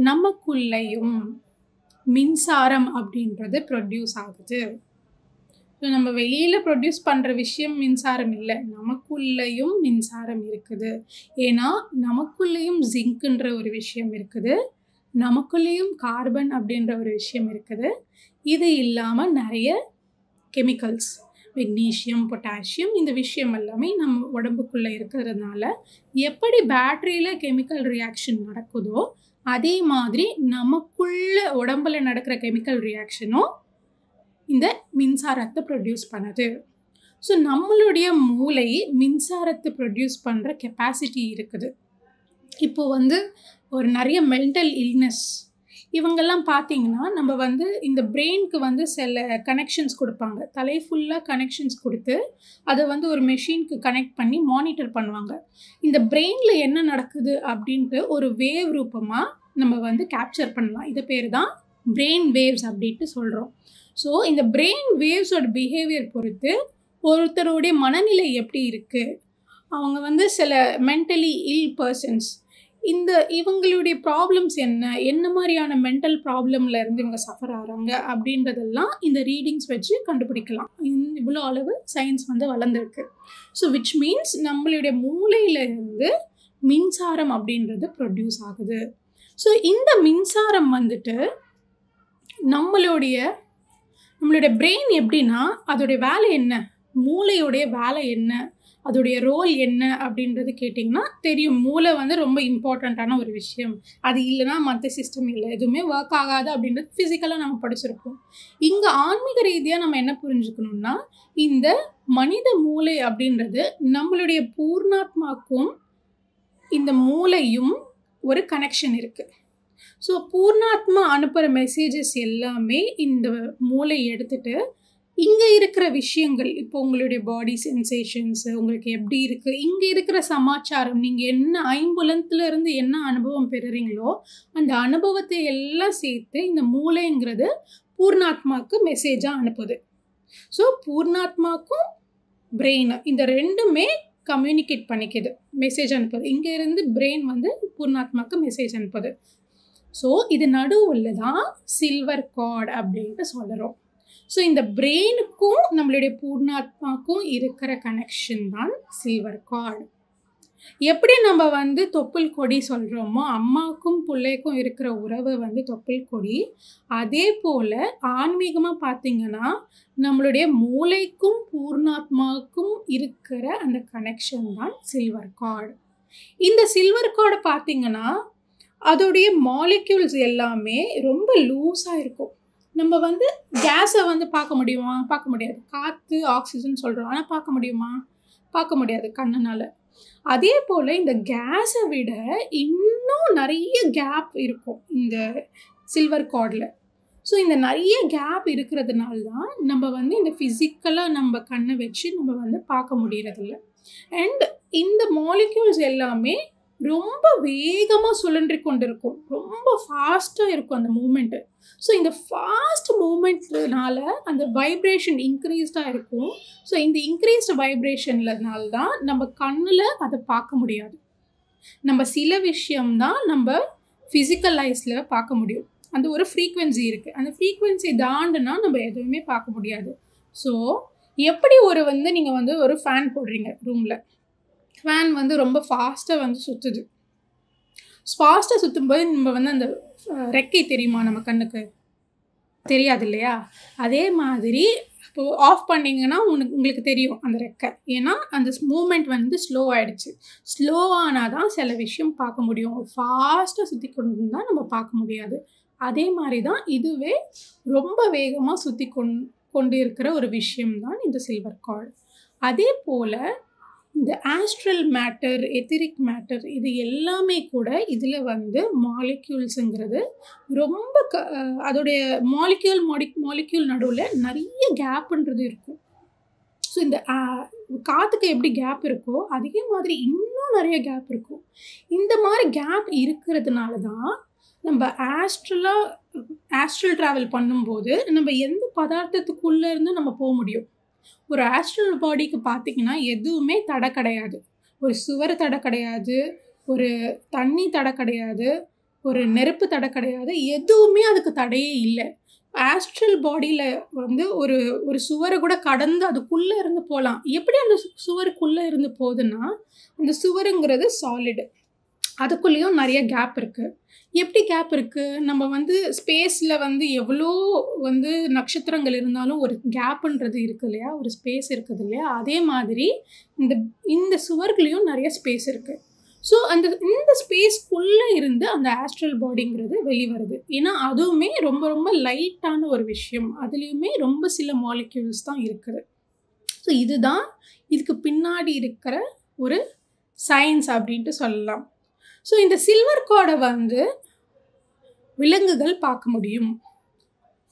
நமக்குள்ளேயும் மின்சாரம் அப்படின்றது ப்ரொடியூஸ் ஆகுது. ஸோ நம்ம வெளியில் ப்ரொடியூஸ் பண்ணுற விஷயம் மின்சாரம் இல்லை, நமக்குள்ளேயும் மின்சாரம் இருக்குது. ஏன்னா நமக்குள்ளேயும் ஜிங்க்குன்ற ஒரு விஷயம் இருக்குது, நமக்குள்ளேயும் கார்பன் அப்படின்ற ஒரு விஷயம் இருக்குது. இது இல்லாமல் நிறைய கெமிக்கல்ஸ், மெக்னீஷியம், பொட்டாசியம், இந்த விஷயம் எல்லாமே நம்ம உடம்புக்குள்ளே இருக்கிறதுனால எப்படி பேட்டரியில் கெமிக்கல் ரியாக்ஷன் நடக்குதோ அதே மாதிரி நமக்குள்ள உடம்புல நடக்கிற கெமிக்கல் ரியாக்ஷனும் இந்த மின்சாரத்தை ப்ரொடியூஸ் பண்ணுது. ஸோ நம்மளுடைய மூளை மின்சாரத்தை ப்ரொடியூஸ் பண்ணுற கெப்பாசிட்டி இருக்குது. இப்போது வந்து ஒரு நிறைய மென்டல் இல்னஸ் இவங்கெல்லாம் பார்த்தீங்கன்னா, நம்ம வந்து இந்த பிரெயினுக்கு வந்து சில கனெக்ஷன்ஸ் கொடுப்பாங்க. தலை ஃபுல்லாக கனெக்ஷன்ஸ் கொடுத்து அதை வந்து ஒரு மெஷினுக்கு கனெக்ட் பண்ணி மானிட்டர் பண்ணுவாங்க. இந்த பிரெயினில் என்ன நடக்குது அப்படின்ட்டு ஒரு வேவ் ரூபமாக நம்ம வந்து கேப்சர் பண்ணலாம். இது பேர் தான் பிரெயின் வேவ்ஸ் அப்படின்ட்டு சொல்கிறோம். ஸோ இந்த பிரெயின் வேவ்ஸோட பிஹேவியர் பொறுத்து ஒருத்தருடைய மனநிலை எப்படி இருக்குது, அவங்க வந்து சில மென்டலி இல் பர்சன்ஸ், இவங்களுடைய ப்ராப்ளம்ஸ் என்ன மாதிரியான மென்டல் ப்ராப்ளமில் இருந்து இவங்க சஃபர் ஆகிறாங்க அப்படின்றதெல்லாம் இந்த ரீடிங்ஸ் வச்சு கண்டுபிடிக்கலாம். இவ்வளோ அளவு சயின்ஸ் வந்து வளர்ந்துருக்கு. ஸோ விச் மீன்ஸ் நம்மளுடைய மூளையிலேருந்து மின்சாரம் அப்படின்றது ப்ரொடியூஸ் ஆகுது. ஸோ இந்த மின்சாரம் வந்துட்டு நம்மளுடைய பிரெயின் எப்படின்னா, அதோடைய வேலை என்ன, மூளையோடைய வேலை என்ன, அதோடைய ரோல் என்ன அப்படின்றது கேட்டிங்கன்னா தெரியும். மூளை வந்து ரொம்ப இம்பார்ட்டண்ட்டான ஒரு விஷயம், அது இல்லைனா மற்ற சிஸ்டம் இல்லை, எதுவுமே ஒர்க் ஆகாது அப்படின்றது ஃபிசிக்கலாக நம்ம படிச்சிருப்போம். இங்கே ஆன்மீக ரீதியாக நம்ம என்ன புரிஞ்சுக்கணுன்னா, இந்த மனித மூளை அப்படின்றது நம்மளுடைய பூர்ணாத்மாக்கும் இந்த மூளையும் ஒரு கனெக்ஷன் இருக்குது. ஸோ பூர்ணாத்மா அனுப்புகிற மெசேஜஸ் எல்லாமே இந்த மூளை எடுத்துகிட்டு இங்கே இருக்கிற விஷயங்கள், இப்போ உங்களுடைய பாடி சென்சேஷன்ஸு உங்களுக்கு எப்படி இருக்குது, இங்கே இருக்கிற சமாச்சாரம், நீங்கள் என்ன ஐம்புலத்துலேருந்து என்ன அனுபவம் பெறுறீங்களோ அந்த அனுபவத்தை எல்லாம் சேர்த்து இந்த மூளைங்கிறது பூர்ணாத்மாவுக்கு மெசேஜாக அனுப்புது. ஸோ பூர்ணாத்மாவுக்கும் பிரெயின் இந்த ரெண்டுமே கம்யூனிகேட் பண்ணிக்குது, மெசேஜ் அனுப்புது. இங்கேருந்து பிரெயின் வந்து பூர்ணாத்மாவுக்கு மெசேஜ் அனுப்புது. ஸோ இது நடுவில் தான் சில்வர் கார்டு அப்படின்ட்டு சொல்கிறோம். ஸோ இந்த பிரெயினுக்கும் நம்மளுடைய பூர்ணாத்மாக்கும் இருக்கிற கனெக்ஷன் தான் சில்வர் கார்டு. எப்படி நம்ம வந்து தொப்புள் கொடி சொல்கிறோமோ, அம்மாவுக்கும் பிள்ளைக்கும் இருக்கிற உறவு வந்து தொப்புள் கொடி, அதே போல் ஆன்மீகமாக பார்த்திங்கன்னா நம்மளுடைய மூளைக்கும் பூர்ணாத்மாவுக்கும் இருக்கிற அந்த கனெக்ஷன் தான் சில்வர் கார்டு. இந்த சில்வர் கார்டை பார்த்திங்கன்னா அதோடைய மாலிக்யூல்ஸ் எல்லாமே ரொம்ப லூஸாக இருக்கும். நம்ம வந்து கேஸை வந்து பார்க்க முடியுமா? பார்க்க முடியாது. காற்று, ஆக்சிஜன் சொல்கிறோம். ஆனால் பார்க்க முடியுமா? பார்க்க முடியாது கண்ணுனால். அதே போல் இந்த கேஸை விட இன்னும் நிறைய கேப் இருக்கும் இந்த சில்வர் கார்டில். ஸோ இந்த நிறைய கேப் இருக்கிறதுனால தான் நம்ம வந்து இந்த ஃபிசிக்கலாக நம்ம கண்ணை வச்சு நம்ம வந்து பார்க்க முடியறதில்ல. அண்ட் இந்த மாலிக்யூல்ஸ் எல்லாமே ரொம்ப வேகமாக சுழன்றி கொண்டு இருக்கும். ரொம்ப ஃபாஸ்ட்டாக இருக்கும் அந்த மூமெண்ட்டு. ஸோ இந்த ஃபாஸ்ட் மூமெண்ட்னால அந்த வைப்ரேஷன் இன்க்ரீஸ்டாக இருக்கும். ஸோ இந்த இன்க்ரீஸ்டு வைப்ரேஷன்லனால தான் நம்ம கண்ணில் அதை பார்க்க முடியாது. நம்ம சில விஷயம்தான் நம்ம ஃபிசிக்கல் ஐஸில் பார்க்க முடியும். அந்த ஒரு ஃப்ரீக்வன்சி இருக்குது. அந்த ஃப்ரீக்வன்சி தாண்டுனா நம்ம எதுவுமே பார்க்க முடியாது. ஸோ எப்படி வந்து நீங்கள் வந்து ஒரு ஃபேன் போடுறீங்க ரூமில். ஃபேன் வந்து ரொம்ப ஃபாஸ்ட்டாக வந்து சுற்றுது. ஃபாஸ்ட்டாக சுற்றும்போது நம்ம வந்து அந்த ரெக்கை தெரியுமா நம்ம கண்ணுக்கு? தெரியாது இல்லையா? அதே மாதிரி இப்போது ஆஃப் பண்ணிங்கன்னா உங்களுக்கு தெரியும் அந்த ரெக்கை. ஏன்னா அந்த மூமெண்ட் வந்து ஸ்லோ ஆகிடுச்சு. ஸ்லோ ஆனால் தான் சில விஷயம் பார்க்க முடியும். ஃபாஸ்ட்டாக சுற்றி கொண்டு தான் நம்ம பார்க்க முடியாது. அதே மாதிரி தான் இதுவே ரொம்ப வேகமாக சுற்றி கொண்டு இருக்கிற ஒரு விஷயம்தான் இந்த சில்வர் கார்டு. அதே போல் இந்த ஆஸ்ட்ரல் மேட்டர், எத்திரிக் மேட்டர் இது எல்லாமே கூட இதில் வந்து மாலிக்யூல்ஸுங்கிறது ரொம்ப அதோடைய மாலிக்யூல் நடுவில் நிறைய கேப்புன்றது இருக்கும். ஸோ இந்த காற்றுக்கு எப்படி கேப் இருக்கோ அதே மாதிரி இன்னும் நிறைய கேப் இருக்கும். இந்த மாதிரி கேப் இருக்கிறதுனால தான் நம்ம ஆஸ்ட்ரல் ட்ராவல் பண்ணும்போது நம்ம எந்த பதார்த்தத்துக்குள்ளே இருந்து நம்ம போக முடியும். ஒரு ஆஸ்ட்ரல் பாடிக்கு பார்த்திங்கன்னா எதுவுமே தடை கிடையாது. ஒரு சுவர் தடை கிடையாது, ஒரு தண்ணி தடை கிடையாது, ஒரு நெருப்பு தடை கிடையாது. எதுவுமே அதுக்கு தடையே இல்லை. ஆஸ்ட்ரல் பாடியில் வந்து ஒரு சுவரை கூட கடந்து அதுக்குள்ளே இருந்து போகலாம். எப்படி அந்த சுவருக்குள்ளே இருந்து போகுதுன்னா, அந்த சுவருங்கிறது சாலிடு. அதுக்குள்ளேயும் நிறைய கேப் இருக்குது. எப்படி கேப் இருக்குது? நம்ம வந்து ஸ்பேஸில் வந்து எவ்வளோ வந்து நட்சத்திரங்கள் இருந்தாலும் ஒரு கேப்புன்றது இருக்குது இல்லையா? ஒரு ஸ்பேஸ் இருக்குது இல்லையா? அதே மாதிரி இந்த சுவர்களையும் நிறைய ஸ்பேஸ் இருக்குது. ஸோ இந்த ஸ்பேஸ்க்குள்ளே இருந்து அந்த ஆஸ்ட்ரல் பாடிங்கிறது வெளிவருது. ஏன்னா அதுவுமே ரொம்ப ரொம்ப லைட்டான ஒரு விஷயம். அதுலேயுமே ரொம்ப சில மாலிக்யூல்ஸ் தான் இருக்குது. ஸோ இதுக்கு பின்னாடி இருக்கிற ஒரு சயின்ஸ் அப்படின்ட்டு சொல்லலாம். ஸோ இந்த சில்வர் கார்டை வந்து விலங்குகள் பார்க்க முடியும்.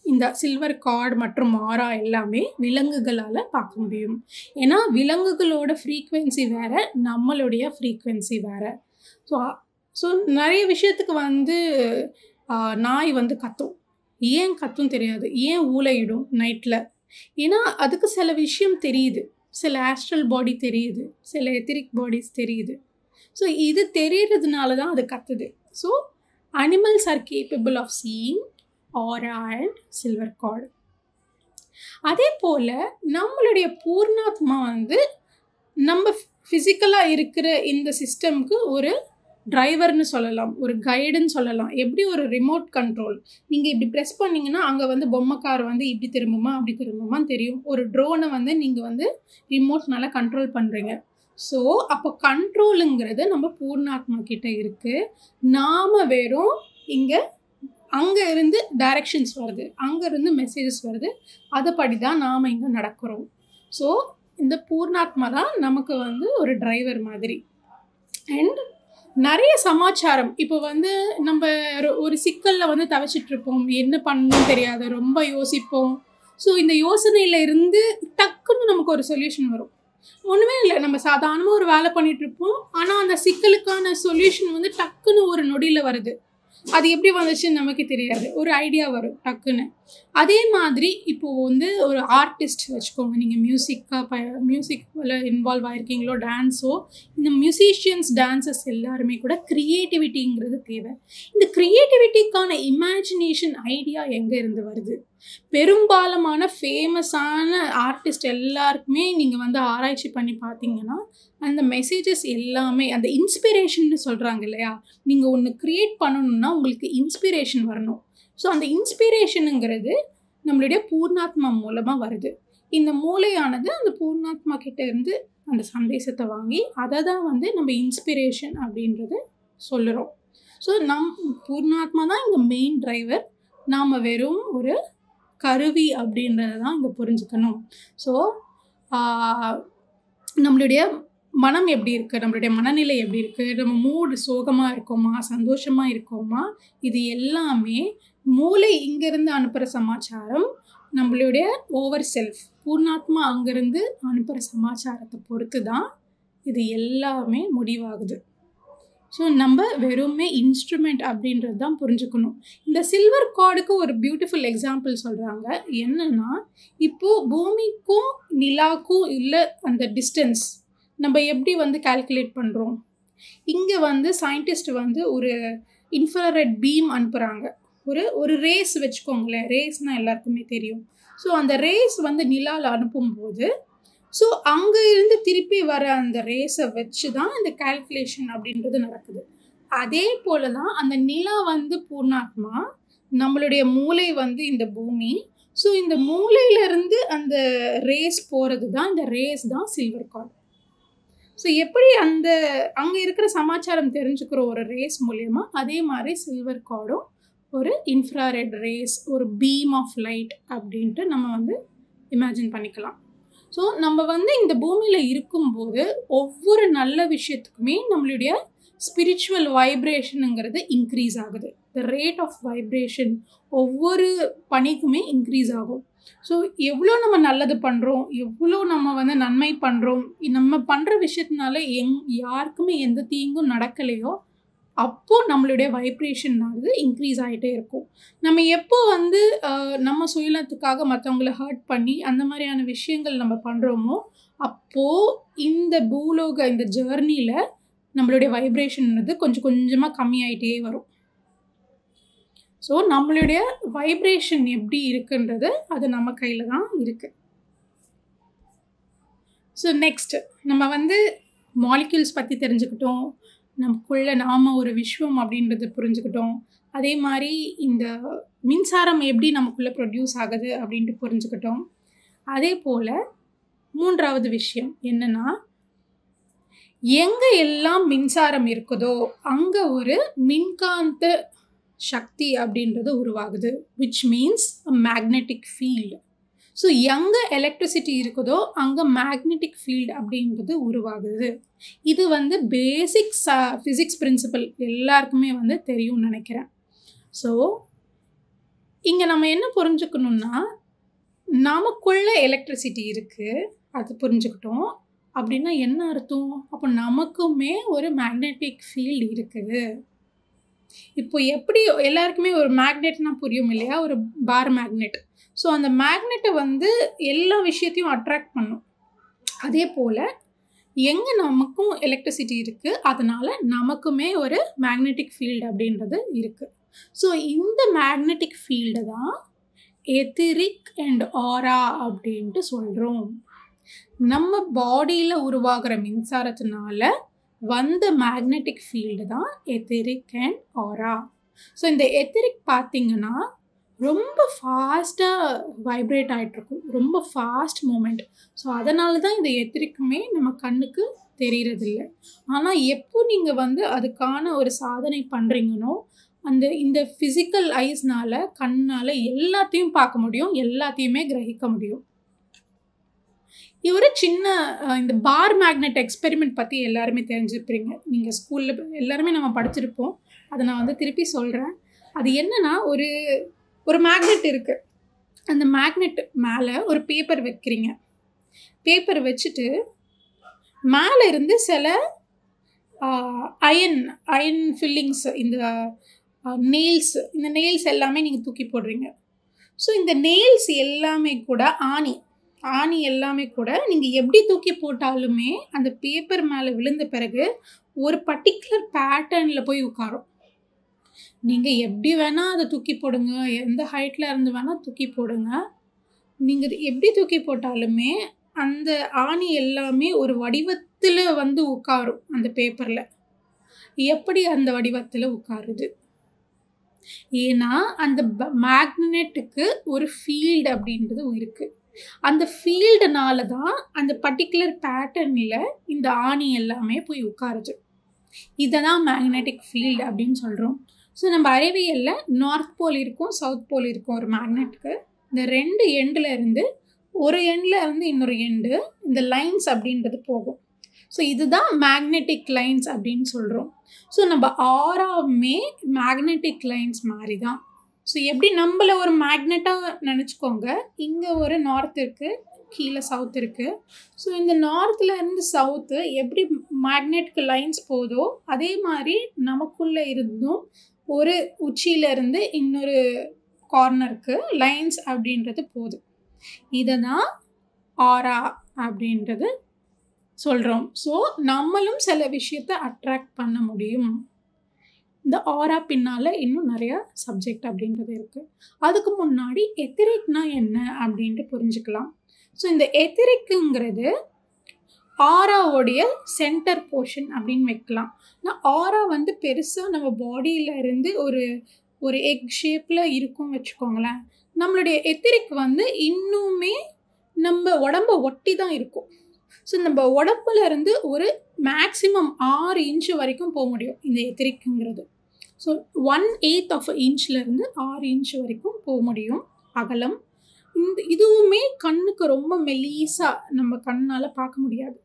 இந்த சில்வர் கார்டு மற்றும் ஆரா எல்லாமே விலங்குகளால் பார்க்க முடியும். ஏன்னா விலங்குகளோட ஃப்ரீக்வன்சி வேறு, நம்மளுடைய ஃப்ரீக்வன்சி வேறு. ஸோ நிறைய விஷயத்துக்கு வந்து நாய் வந்து கத்தும். ஏன் கத்தும் தெரியாது. ஏன் ஊளையிடும் நைட்டில்? ஏன்னா அதுக்கு சில விஷயம் தெரியுது. சில ஆஸ்ட்ரல் பாடி தெரியுது, சில எத்திரிக் பாடிஸ் தெரியுது. ஸோ இது தெரியறதுனால தான் அது கத்துது. So animals are capable of seeing aura and silver cord. அதே போல் நம்மளுடைய பூர்ணாத்மா வந்து நம்ம ஃபிசிக்கலாக இருக்கிற இந்த சிஸ்டம்க்கு ஒரு டிரைவர்னு சொல்லலாம், ஒரு கைடுன்னு சொல்லலாம். எப்படி ஒரு ரிமோட் கண்ட்ரோல். நீங்கள் இப்படி ப்ரெஸ் பண்ணிங்கன்னா அங்கே வந்து பொம்மைக்கார் வந்து இப்படி திரும்புமா அப்படி திரும்புமான்னு தெரியும். ஒரு ட்ரோனை வந்து நீங்கள் வந்து ரிமோட்னால கண்ட்ரோல் பண்ணுறீங்க. ஸோ அப்போ கண்ட்ரோலுங்கிறது நம்ம பூர்ணாத்மா கிட்ட இருக்குது. நாம் வெறும் அங்கே இருந்து டைரக்ஷன்ஸ் வருது, அங்கேருந்து மெசேஜஸ் வருது, அதைப்படி தான் நாம் இங்கே நடக்கிறோம். ஸோ இந்த பூர்ணாத்மா தான் நமக்கு வந்து ஒரு டிரைவர் மாதிரி. அண்ட் நிறைய சமாச்சாரம் இப்போ வந்து நம்ம ஒரு சிக்கலில் வந்து தவிச்சிட்ருப்போம், என்ன பண்ணணும்னு தெரியாது, ரொம்ப யோசிப்போம். ஸோ இந்த யோசனையில் இருந்து டக்குன்னு நமக்கு ஒரு சொல்யூஷன் வரும். ஒன்றுமே இல்லை, நம்ம சாதாரணமாக ஒரு வேலை பண்ணிகிட்ருப்போம். ஆனால் அந்த சிக்கலுக்கான சொல்யூஷன் வந்து டக்குன்னு ஒரு நொடியில் வருது. அது எப்படி வந்துச்சுன்னு நமக்கு தெரியாது. ஒரு ஐடியா வரும் டக்குன்னு. அதே மாதிரி இப்போது வந்து ஒரு ஆர்டிஸ்ட் வச்சுக்கோங்க. நீங்கள் மியூசிக்கில் இன்வால்வ் ஆகிருக்கீங்களோ, டான்ஸோ, இந்த மியூசிஷியன்ஸ் டான்ஸஸ் எல்லாருமே கூட க்ரியேட்டிவிட்டிங்கிறது தேவை. இந்த க்ரியேட்டிவிட்டிக்கான இமேஜினேஷன் ஐடியா எங்கே இருந்து வருது? பெரும்பாலான ஃபேமஸான ஆர்டிஸ்ட் எல்லாருக்குமே நீங்கள் வந்து ஆராய்ச்சி பண்ணி பார்த்தீங்கன்னா அந்த மெசேஜஸ் எல்லாமே அந்த இன்ஸ்பிரேஷன்னு சொல்கிறாங்க இல்லையா? நீங்கள் ஒன்று க்ரியேட் பண்ணணுன்னா உங்களுக்கு இன்ஸ்பிரேஷன் வரணும். ஸோ அந்த இன்ஸ்பிரேஷனுங்கிறது நம்மளுடைய பூர்ணாத்மா மூலமாக வருது. இந்த மூளையானது அந்த பூர்ணாத்மா கிட்டே இருந்து அந்த சந்தேசத்தை வாங்கி அதை தான் வந்து நம்ம இன்ஸ்பிரேஷன் அப்படின்றத சொல்லுறோம். ஸோ பூர்ணாத்மா தான் இந்த மெயின் டிரைவர். நாம் வெறும் ஒரு கருவி அப்படின்றத தான் இங்கே புரிஞ்சுக்கணும். ஸோ நம்மளுடைய மனம் எப்படி இருக்குது, நம்மளுடைய மனநிலை எப்படி இருக்குது, நம்ம மூடு சோகமாக இருக்கோமா, சந்தோஷமாக இருக்கோமா, இது எல்லாமே மூளை இங்கேருந்து அனுப்புகிற சமாச்சாரம், நம்மளுடைய ஓவர் செல்ஃப் பூர்ணாத்மா அங்கேருந்து அனுப்புகிற சமாச்சாரத்தை பொறுத்து தான் இது எல்லாமே முடிவாகுது. ஸோ நம்ம வெறுமே இன்ஸ்ட்ருமெண்ட் அப்படின்றது தான் புரிஞ்சுக்கணும். இந்த சில்வர் கார்டுக்கு ஒரு பியூட்டிஃபுல் எக்ஸாம்பிள் சொல்கிறாங்க. என்னென்னா, இப்போது பூமிக்கும் நிலாக்கும் இல்லை அந்த டிஸ்டன்ஸ் நம்ம எப்படி கால்குலேட் பண்ணுறோம். இங்கே சயின்டிஸ்ட் ஒரு இன்ஃப்ராரெட் பீம் அனுப்புகிறாங்க. ஒரு ரேஸ் வச்சுக்கோங்களேன். ரேஸ்னால் எல்லாருக்குமே தெரியும். ஸோ அந்த ரேஸ் நிலாவில் அனுப்பும்போது ஸோ அங்கே இருந்து திருப்பி வர அந்த ரேஸை வச்சு தான் இந்த கால்குலேஷன் அப்படின்றது நடக்குது. அதே போல் தான் அந்த நிலா பூர்ணாத்மா, நம்மளுடைய மூளை இந்த பூமி. ஸோ இந்த மூளையிலேருந்து அந்த ரேஸ் போகிறது தான், இந்த ரேஸ் தான் சில்வர் கார்டு. ஸோ எப்படி அங்கே இருக்கிற சமாச்சாரம் தெரிஞ்சுக்கிற ஒரு ரேஸ் மூலயமா, அதே மாதிரி சில்வர் கார்டும் ஒரு இன்ஃப்ராரெட் ரேஸ், ஒரு பீம் ஆஃப் லைட் அப்படின்ட்டு நம்ம இமேஜின் பண்ணிக்கலாம். ஸோ நம்ம இந்த பூமியில் இருக்கும்போது ஒவ்வொரு நல்ல விஷயத்துக்குமே நம்மளுடைய ஸ்பிரிச்சுவல் வைப்ரேஷனுங்கிறது இன்க்ரீஸ் ஆகுது. த ரேட் ஆஃப் வைப்ரேஷன் ஒவ்வொரு பணிக்குமே இன்க்ரீஸ் ஆகும். ஸோ எவ்வளோ நம்ம நல்லது பண்ணுறோம், எவ்வளோ நம்ம நன்மை பண்ணுறோம், நம்ம பண்ணுற விஷயத்தினால யாருக்குமே எந்த தீங்கும் நடக்கலையோ அப்போது நம்மளுடைய வைப்ரேஷன் இன்க்ரீஸ் ஆகிட்டே இருக்கும். நம்ம எப்போ நம்ம சுயநலத்துக்காக மற்றவங்களை ஹர்ட் பண்ணி அந்த மாதிரியான விஷயங்கள் நம்ம பண்ணுறோமோ அப்போது இந்த பூலோக இந்த ஜேர்னியில் நம்மளுடைய வைப்ரேஷன் கொஞ்சம் கொஞ்சமாக கம்மியாயிட்டே வரும். ஸோ நம்மளுடைய வைப்ரேஷன் எப்படி இருக்குன்றது அது நம்ம கையில் தான் இருக்குது. ஸோ நெக்ஸ்ட் நம்ம மாலிக்யூல்ஸ் பற்றி தெரிஞ்சுக்கிட்டோம். நமக்குள்ளே நாம் ஒரு விஸ்வம் அப்படின்றத புரிஞ்சுக்கிட்டோம். அதே மாதிரி இந்த மின்சாரம் எப்படி நமக்குள்ளே ப்ரொடியூஸ் ஆகுது அப்படின்ட்டு புரிஞ்சுக்கிட்டோம். அதே போல் மூன்றாவது விஷயம் என்னென்னா, எங்கே எல்லாம் மின்சாரம் இருக்குதோ அங்கே ஒரு மின்காந்த சக்தி அப்படின்றது உருவாகுது, which means a magnetic field. So எங்கே எலக்ட்ரிசிட்டி இருக்குதோ அங்கே மேக்னெட்டிக் ஃபீல்டு அப்படின்றது உருவாகுது. இது பேசிக் ஃபிசிக்ஸ் பிரின்சிபல் எல்லாருக்குமே தெரியும்னு நினைக்கிறேன். ஸோ இங்கே நம்ம என்ன புரிஞ்சுக்கணுன்னா, நமக்குள்ள எலக்ட்ரிசிட்டி இருக்குது, அது புரிஞ்சுக்கிட்டோம். அப்படின்னா என்ன அர்த்தம்? அப்போ நமக்குமே ஒரு மேக்னெட்டிக் ஃபீல்டு இருக்குது. இப்போ எப்படி எல்லாருக்குமே ஒரு மேக்னெட்னா புரியும் இல்லையா, ஒரு பார் மேக்னெட். ஸோ அந்த மேக்னெட்டை எல்லா விஷயத்தையும் அட்ராக்ட் பண்ணும். அதே போல் எங்கே நமக்கும் எலக்ட்ரிசிட்டி இருக்குது, அதனால் நமக்குமே ஒரு மேக்னெட்டிக் ஃபீல்டு அப்படின்றது இருக்குது. ஸோ இந்த மேக்னெட்டிக் ஃபீல்டு தான் எத்திரிக் அண்ட் ஆரா அப்படின்ட்டு சொல்கிறோம். நம்ம பாடியில் உருவாகிற மின்சாரத்தினால மேக்னெட்டிக் ஃபீல்டு தான் எத்திரிக் அண்ட் ஆரா. ஸோ இந்த எத்திரிக் பார்த்திங்கன்னா ரொம்ப ஃபாஸ்ட்டாக வைப்ரேட் ஆகிட்ருக்கும், ரொம்ப ஃபாஸ்ட் மூமெண்ட். ஸோ அதனால தான் இந்த எத்திரிக்குமே நம்ம கண்ணுக்கு தெரிகிறதில்ல. ஆனால் எப்போ நீங்கள் அதுக்கான ஒரு சாதனை பண்ணுறீங்கன்னோ இந்த ஃபிசிக்கல் ஐஸ்னால் கண்ணால் எல்லாத்தையும் பார்க்க முடியும், எல்லாத்தையுமே கிரகிக்க முடியும். ஒரு சின்ன இந்த பார் மேக்னெட் எக்ஸ்பெரிமெண்ட் பற்றி எல்லாருமே தெரிஞ்சுருப்பீங்க. நீங்கள் ஸ்கூலில் எல்லாருமே நம்ம படிச்சிருப்போம். அதை நான் திருப்பி சொல்கிறேன். அது என்னென்னா, ஒரு மேக்னெட் இருக்குது. அந்த மேக்னெட் மேலே ஒரு பேப்பர் வைக்கிறீங்க. பேப்பர் வச்சுட்டு மேலே இருந்து சில அயன் ஃபில்லிங்ஸ், இந்த நெயில்ஸ் எல்லாமே நீங்கள் தூக்கி போடுறீங்க. ஸோ இந்த நெயில்ஸ் எல்லாமே கூட ஆணி எல்லாமே கூட நீங்கள் எப்படி தூக்கி போட்டாலுமே அந்த பேப்பர் மேலே விழுந்த பிறகு ஒரு பர்டிகுலர் பேட்டர்னில் போய் உட்காரும். நீங்கள் எப்படி வேணால் அதை தூக்கி போடுங்க, எந்த ஹைட்டில் இருந்து வேணால் தூக்கி போடுங்க, நீங்கள் எப்படி தூக்கி போட்டாலுமே அந்த ஆணி எல்லாமே ஒரு வடிவத்தில் உட்காரும் அந்த பேப்பரில். எப்படி அந்த வடிவத்தில் உட்காருது? ஏன்னா அந்த மேக்னெட்டுக்கு ஒரு ஃபீல்டு அப்படின்றது இருக்குது. அந்த ஃபீல்டுனால தான் அந்த பர்டிகுலர் பேட்டர்னில் இந்த ஆணி எல்லாமே போய் உட்காருது. இதை தான் மேக்னெட்டிக் ஃபீல்டு அப்படின்னு சொல்கிறோம். ஸோ நம்ம அறிவியலில் நார்த் போல் இருக்கும், சவுத் போல் இருக்கும் ஒரு மேக்னெட்டுக்கு. இந்த 2 எண்டில் இருந்து ஒரு எண்டில் இருந்து இன்னொரு எண்டு இந்த லைன்ஸ் அப்படின்றது போகும். ஸோ இதுதான் மேக்னெட்டிக் லைன்ஸ் அப்படின்னு சொல்கிறோம். ஸோ நம்ம ஆராவுமே மேக்னெட்டிக் லைன்ஸ் மாதிரி தான். ஸோ எப்படி நம்மள ஒரு மேக்னெட்டாக நினச்சிக்கோங்க. இங்கே ஒரு நார்த் இருக்குது, கீழே சவுத் இருக்குது. ஸோ இந்த நார்த்தில் இருந்து சவுத்து எப்படி மேக்னெட்டிக் லைன்ஸ் போதோ அதே மாதிரி நமக்குள்ளே இருந்தும் ஒரு உச்சியிலேருந்து இன்னொரு கார்னருக்கு லைன்ஸ் அப்படின்றது போகுது. இதை தான் ஆரா அப்படின்றது சொல்கிறோம். ஸோ நம்மளும் சில விஷயத்தை அட்ராக்ட் பண்ண முடியும். இந்த ஆரா பின்னால் இன்னும் நிறையா சப்ஜெக்ட் அப்படின்றது இருக்குது. அதுக்கு முன்னாடி எத்திரிக்னா என்ன அப்படின்ட்டு புரிஞ்சுக்கலாம். ஸோ இந்த எத்திரிக்குங்கிறது ஆராவோடைய சென்டர் போர்ஷன் அப்படின்னு வைக்கலாம். ஆரா வந்து பெருசாக நம்ம பாடியில் இருந்து ஒரு எக் ஷேப்பில் இருக்கும் வச்சுக்கோங்களேன். நம்மளுடைய எத்திரிக் வந்து இன்னுமே நம்ம உடம்பை ஒட்டி தான் இருக்கும். ஸோ நம்ம உடம்புல இருந்து ஒரு மேக்ஸிமம் 6 இன்ச்சு வரைக்கும் போக முடியும் இந்த எத்திரிக்குங்கிறது. ஸோ 1/8 இன்ச்லேருந்து 6 இன்ச்சு வரைக்கும் போக முடியும் அகலம். இதுவுமே கண்ணுக்கு ரொம்ப மெலீஸாக நம்ம கண்ணால் பார்க்க முடியாது.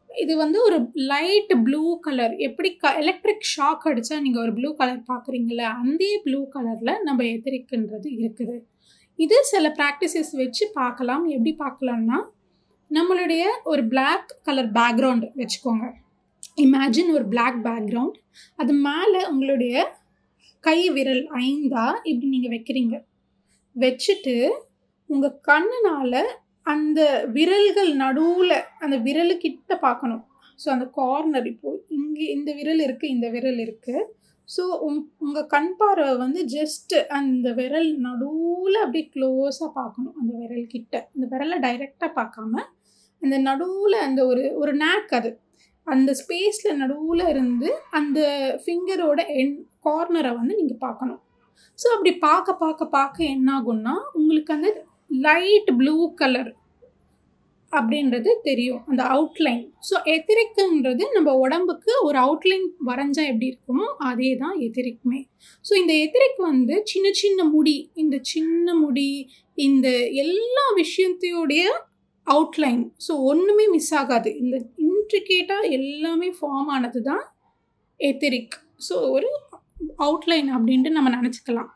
இது வந்து ஒரு லைட் ப்ளூ கலர், எப்படி எலக்ட்ரிக் ஷாக் அடித்தா நீங்கள் ஒரு ப்ளூ கலர் பார்க்குறீங்களே அந்த ப்ளூ கலரில் நம்ம எத்திரிக்குன்றது இருக்குது. இது சில ப்ராக்டிசஸ் வச்சு பார்க்கலாம். எப்படி பார்க்கலாம்னா, நம்மளுடைய ஒரு பிளாக் கலர் பேக்ரவுண்ட் வச்சுக்கோங்க. இமேஜின் ஒரு பிளாக் பேக்ரவுண்ட், அது மேலே உங்களுடைய கை விரல் 5 இப்படி நீங்கள் வைக்கிறீங்க. வச்சுட்டு உங்கள் கண்ணுனால் அந்த விரல்கள் நடுவில் அந்த விரலுக்கிட்ட பார்க்கணும். ஸோ அந்த கார்னர் இப்போது இங்கே இந்த விரல் இருக்குது, இந்த விரல் இருக்குது. ஸோ உங்கள் கண் பார்வை வந்து ஜஸ்ட்டு அந்த விரல் நடுவில் அப்படியே க்ளோஸாக பார்க்கணும். அந்த விரல்கிட்ட அந்த விரலை டைரெக்டாக பார்க்காம அந்த நடுவில் அந்த ஒரு நேக், அது அந்த ஸ்பேஸில் நடுவில் இருந்து அந்த ஃபிங்கரோட கார்னரை வந்து நீங்கள் பார்க்கணும். ஸோ அப்படி பார்க்க என்ன ஆகும்னா உங்களுக்கு அந்த லைட் ப்ளூ கலர் அப்படின்றது தெரியும், அந்த அவுட்லைன். ஸோ எத்திரிக்குன்றது நம்ம உடம்புக்கு ஒரு அவுட்லைன் வரைஞ்சா எப்படி இருக்குமோ அதே தான் எத்திரிக்குமே. ஸோ இந்த எத்திரிக் வந்து சின்ன சின்ன முடி, இந்த சின்ன முடி, இந்த எல்லா விஷயத்தையோடைய அவுட்லைன். ஸோ ஒன்றுமே மிஸ் ஆகாது. இந்த இன்ட்ரிகேட்டாக எல்லாமே ஃபார்ம் ஆனது தான் எத்திரிக். ஸோ ஒரு அவுட்லைன் அப்படின்ட்டு நம்ம நினச்சிக்கலாம்.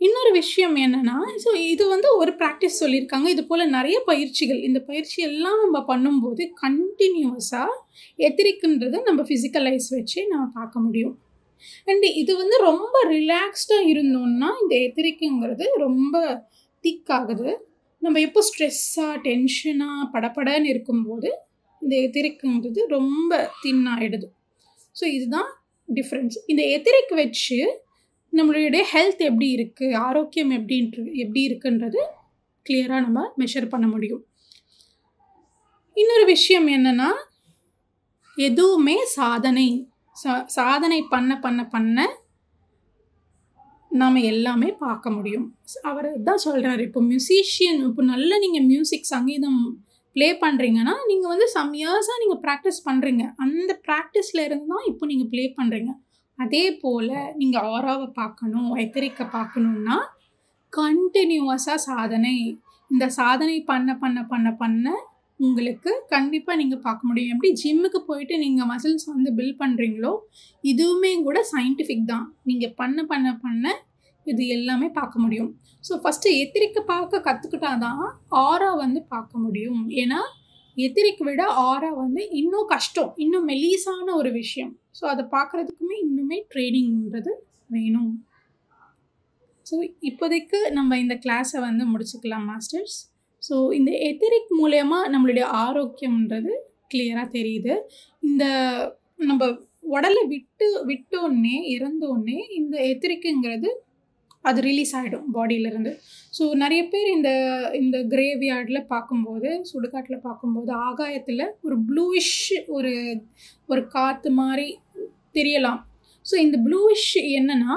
இன்னொரு விஷயம் என்னென்னா, ஸோ இது வந்து ஒரு ப்ராக்டிஸ் சொல்லியிருக்காங்க. இது போல் நிறைய பயிற்சிகள், இந்த பயிற்சி எல்லாம் நம்ம பண்ணும்போது கண்டினியூஸாக எத்திரிக்குன்றது நம்ம ஃபிசிக்கலைஸ் வச்சு நம்ம பார்க்க முடியும். அண்ட் இது வந்து ரொம்ப ரிலாக்ஸ்டாக இருந்தோம்னா இந்த எத்திரிக்குங்கிறது ரொம்ப திக் ஆகுது. நம்ம எப்போ ஸ்ட்ரெஸ்ஸாக டென்ஷனாக படப்படன்னு இருக்கும்போது இந்த எத்திரிக்குங்கிறது ரொம்ப தின்னாகிடுது. ஸோ இதுதான் டிஃப்ரென்ஸ். இந்த எத்திரிக் வச்சு நம்மளுடைய ஹெல்த் எப்படி இருக்குது, ஆரோக்கியம் எப்படி இருக்குன்றது கிளியராக நம்ம மெஷர் பண்ண முடியும். இன்னொரு விஷயம் என்னென்னா, எதுவுமே சாதனை பண்ண நாம் எல்லாமே பார்க்க முடியும். அவர் தான் சொல்கிறாரு. இப்போ மியூசிஷியன், இப்போ நல்லா நீங்கள் மியூசிக் சங்கீதம் ப்ளே பண்ணுறீங்கன்னா நீங்கள் வந்து சம் இயர்ஸாக நீங்கள் ப்ராக்டிஸ் பண்ணுறீங்க. அந்த ப்ராக்டிஸில் இருந்து தான் இப்போ நீங்கள் ப்ளே பண்ணுறீங்க. அதே போல் நீங்கள் ஆராவை பார்க்கணும், எத்திரிக்கை பார்க்கணுன்னா கண்டினியூவஸாக இந்த சாதனை பண்ண உங்களுக்கு கண்டிப்பாக நீங்கள் பார்க்க முடியும். எப்படி ஜிம்முக்கு போயிட்டு நீங்கள் மசில்ஸ் வந்து பில்ட் பண்ணுறீங்களோ இதுவுமே கூட சயின்டிஃபிக் தான். நீங்கள் பண்ண இது எல்லாமே பார்க்க முடியும். ஸோ ஃபஸ்ட்டு எத்திரிக்கை பார்க்க கற்றுக்கிட்டா தான் ஆரா வந்து பார்க்க முடியும். ஏன்னா எத்திரிக் விட ஆரா வந்து இன்னும் கஷ்டம், இன்னும் மெலீஸான ஒரு விஷயம். ஸோ அதை பார்க்குறதுக்குமே இன்னுமே ட்ரைனிங்கிறது வேணும். ஸோ இப்போதைக்கு நம்ம இந்த கிளாஸை வந்து முடிச்சுக்கலாம் மாஸ்டர்ஸ். ஸோ இந்த எத்திரிக் மூலயமா நம்மளுடைய ஆரோக்கியம்ன்றது கிளியராக தெரியுது. இந்த நம்ம உடலை விட்டோன்னே இறந்தோடனே இந்த எத்திரிக்குங்கிறது அது ரிலீஸ் ஆகிடும் பாடியிலேருந்து. ஸோ நிறைய பேர் இந்த கிரேவ்யார்டில் பார்க்கும்போது, சுடுகாட்டில் பார்க்கும்போது ஆகாயத்தில் ஒரு ப்ளூயிஷ் ஒரு காற்று மாதிரி தெரியலாம். ஸோ இந்த ப்ளூயிஷ் என்னன்னா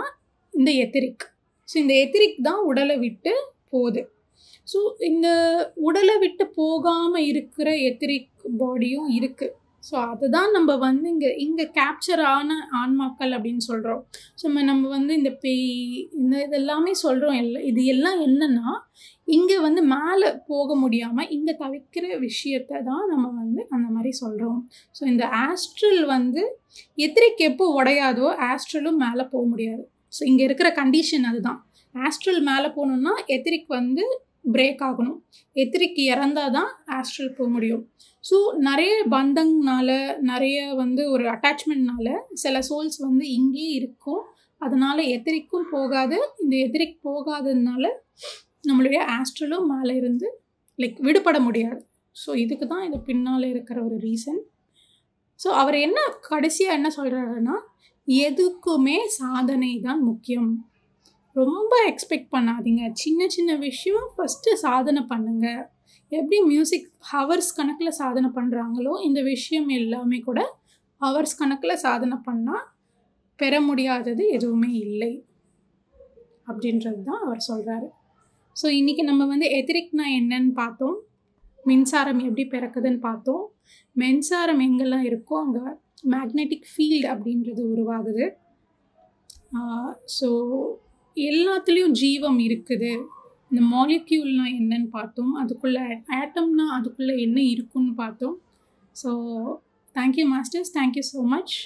இந்த எத்திரிக். ஸோ இந்த எத்திரிக் தான் உடலை விட்டு போகுது. ஸோ இந்த உடலை விட்டு போகாமல் இருக்கிற எத்திரிக் பாடியும் இருக்குது. ஸோ அதுதான் நம்ம வந்து இங்கே கேப்சர் ஆன ஆன்மாக்கள் அப்படின்னு சொல்கிறோம். ஸோ நம்ம வந்து இந்த பேய் இதெல்லாமே சொல்கிறோம். இது எல்லாம் என்னன்னா, இங்கே வந்து மேலே போக முடியாமல் இங்கே தவிக்கிற விஷயத்தை தான் நம்ம வந்து அந்த மாதிரி சொல்கிறோம். ஸோ இந்த ஆஸ்ட்ரல் வந்து எத்திரிக் எப்போ உடையாதோ ஆஸ்ட்ரலும் மேலே போக முடியாது. ஸோ இங்கே இருக்கிற கண்டிஷன் அதுதான். ஆஸ்ட்ரல் மேலே போகணுன்னா எத்திரிக் வந்து பிரேக் ஆகணும். எத்திரிக் இறந்தால் தான் ஆஸ்ட்ரல் போக முடியும். ஸோ நிறைய பந்தங்கனால, நிறைய வந்து ஒரு அட்டாச்மெண்ட்னால சில சோல்ஸ் வந்து இங்கேயே இருக்கும். அதனால் எத்திரிக்கும் போகாது. இந்த எத்திரிக் போகாததுனால நம்மளுடைய ஆஸ்ட்ரலும் மேலே இருந்து விடுபட முடியாது. ஸோ இதுக்கு தான் இது பின்னால் இருக்கிற ஒரு ரீசன். ஸோ அவர் கடைசியாக என்ன சொல்கிறாருன்னா, எதுக்குமே சாதனை தான் முக்கியம். ரொம்ப எக்ஸ்பெக்ட் பண்ணாதீங்க. சின்ன சின்ன விஷயம் ஃபஸ்ட்டு சாதனை பண்ணுங்கள். எப்படி மியூசிக் ஹவர்ஸ் கணக்கில் சாதனை பண்ணுறாங்களோ, இந்த விஷயம் எல்லாமே கூட ஹவர்ஸ் கணக்கில் சாதனை பண்ணால் பெற முடியாதது எதுவுமே இல்லை அப்படின்றது தான் அவர் சொல்கிறாரு. ஸோ இன்றைக்கி நம்ம வந்து எத்திரிக்னா என்னன்னு பார்த்தோம். மின்சாரம் எப்படி பிறக்குதுன்னு பார்த்தோம். மின்சாரம் எங்கெல்லாம் இருக்கோ அங்கே மேக்னெட்டிக் ஃபீல்டு அப்படின்றது உருவாகுது. ஸோ எல்லாத்துலேயும் ஜீவம் இருக்குது. இந்த மாலிக்யூல்னால் என்னன்னு பார்த்தோம். அதுக்குள்ளே ஆட்டம்னா அதுக்குள்ளே என்ன இருக்குன்னு பார்த்தோம். So thank you masters. Thank you so much.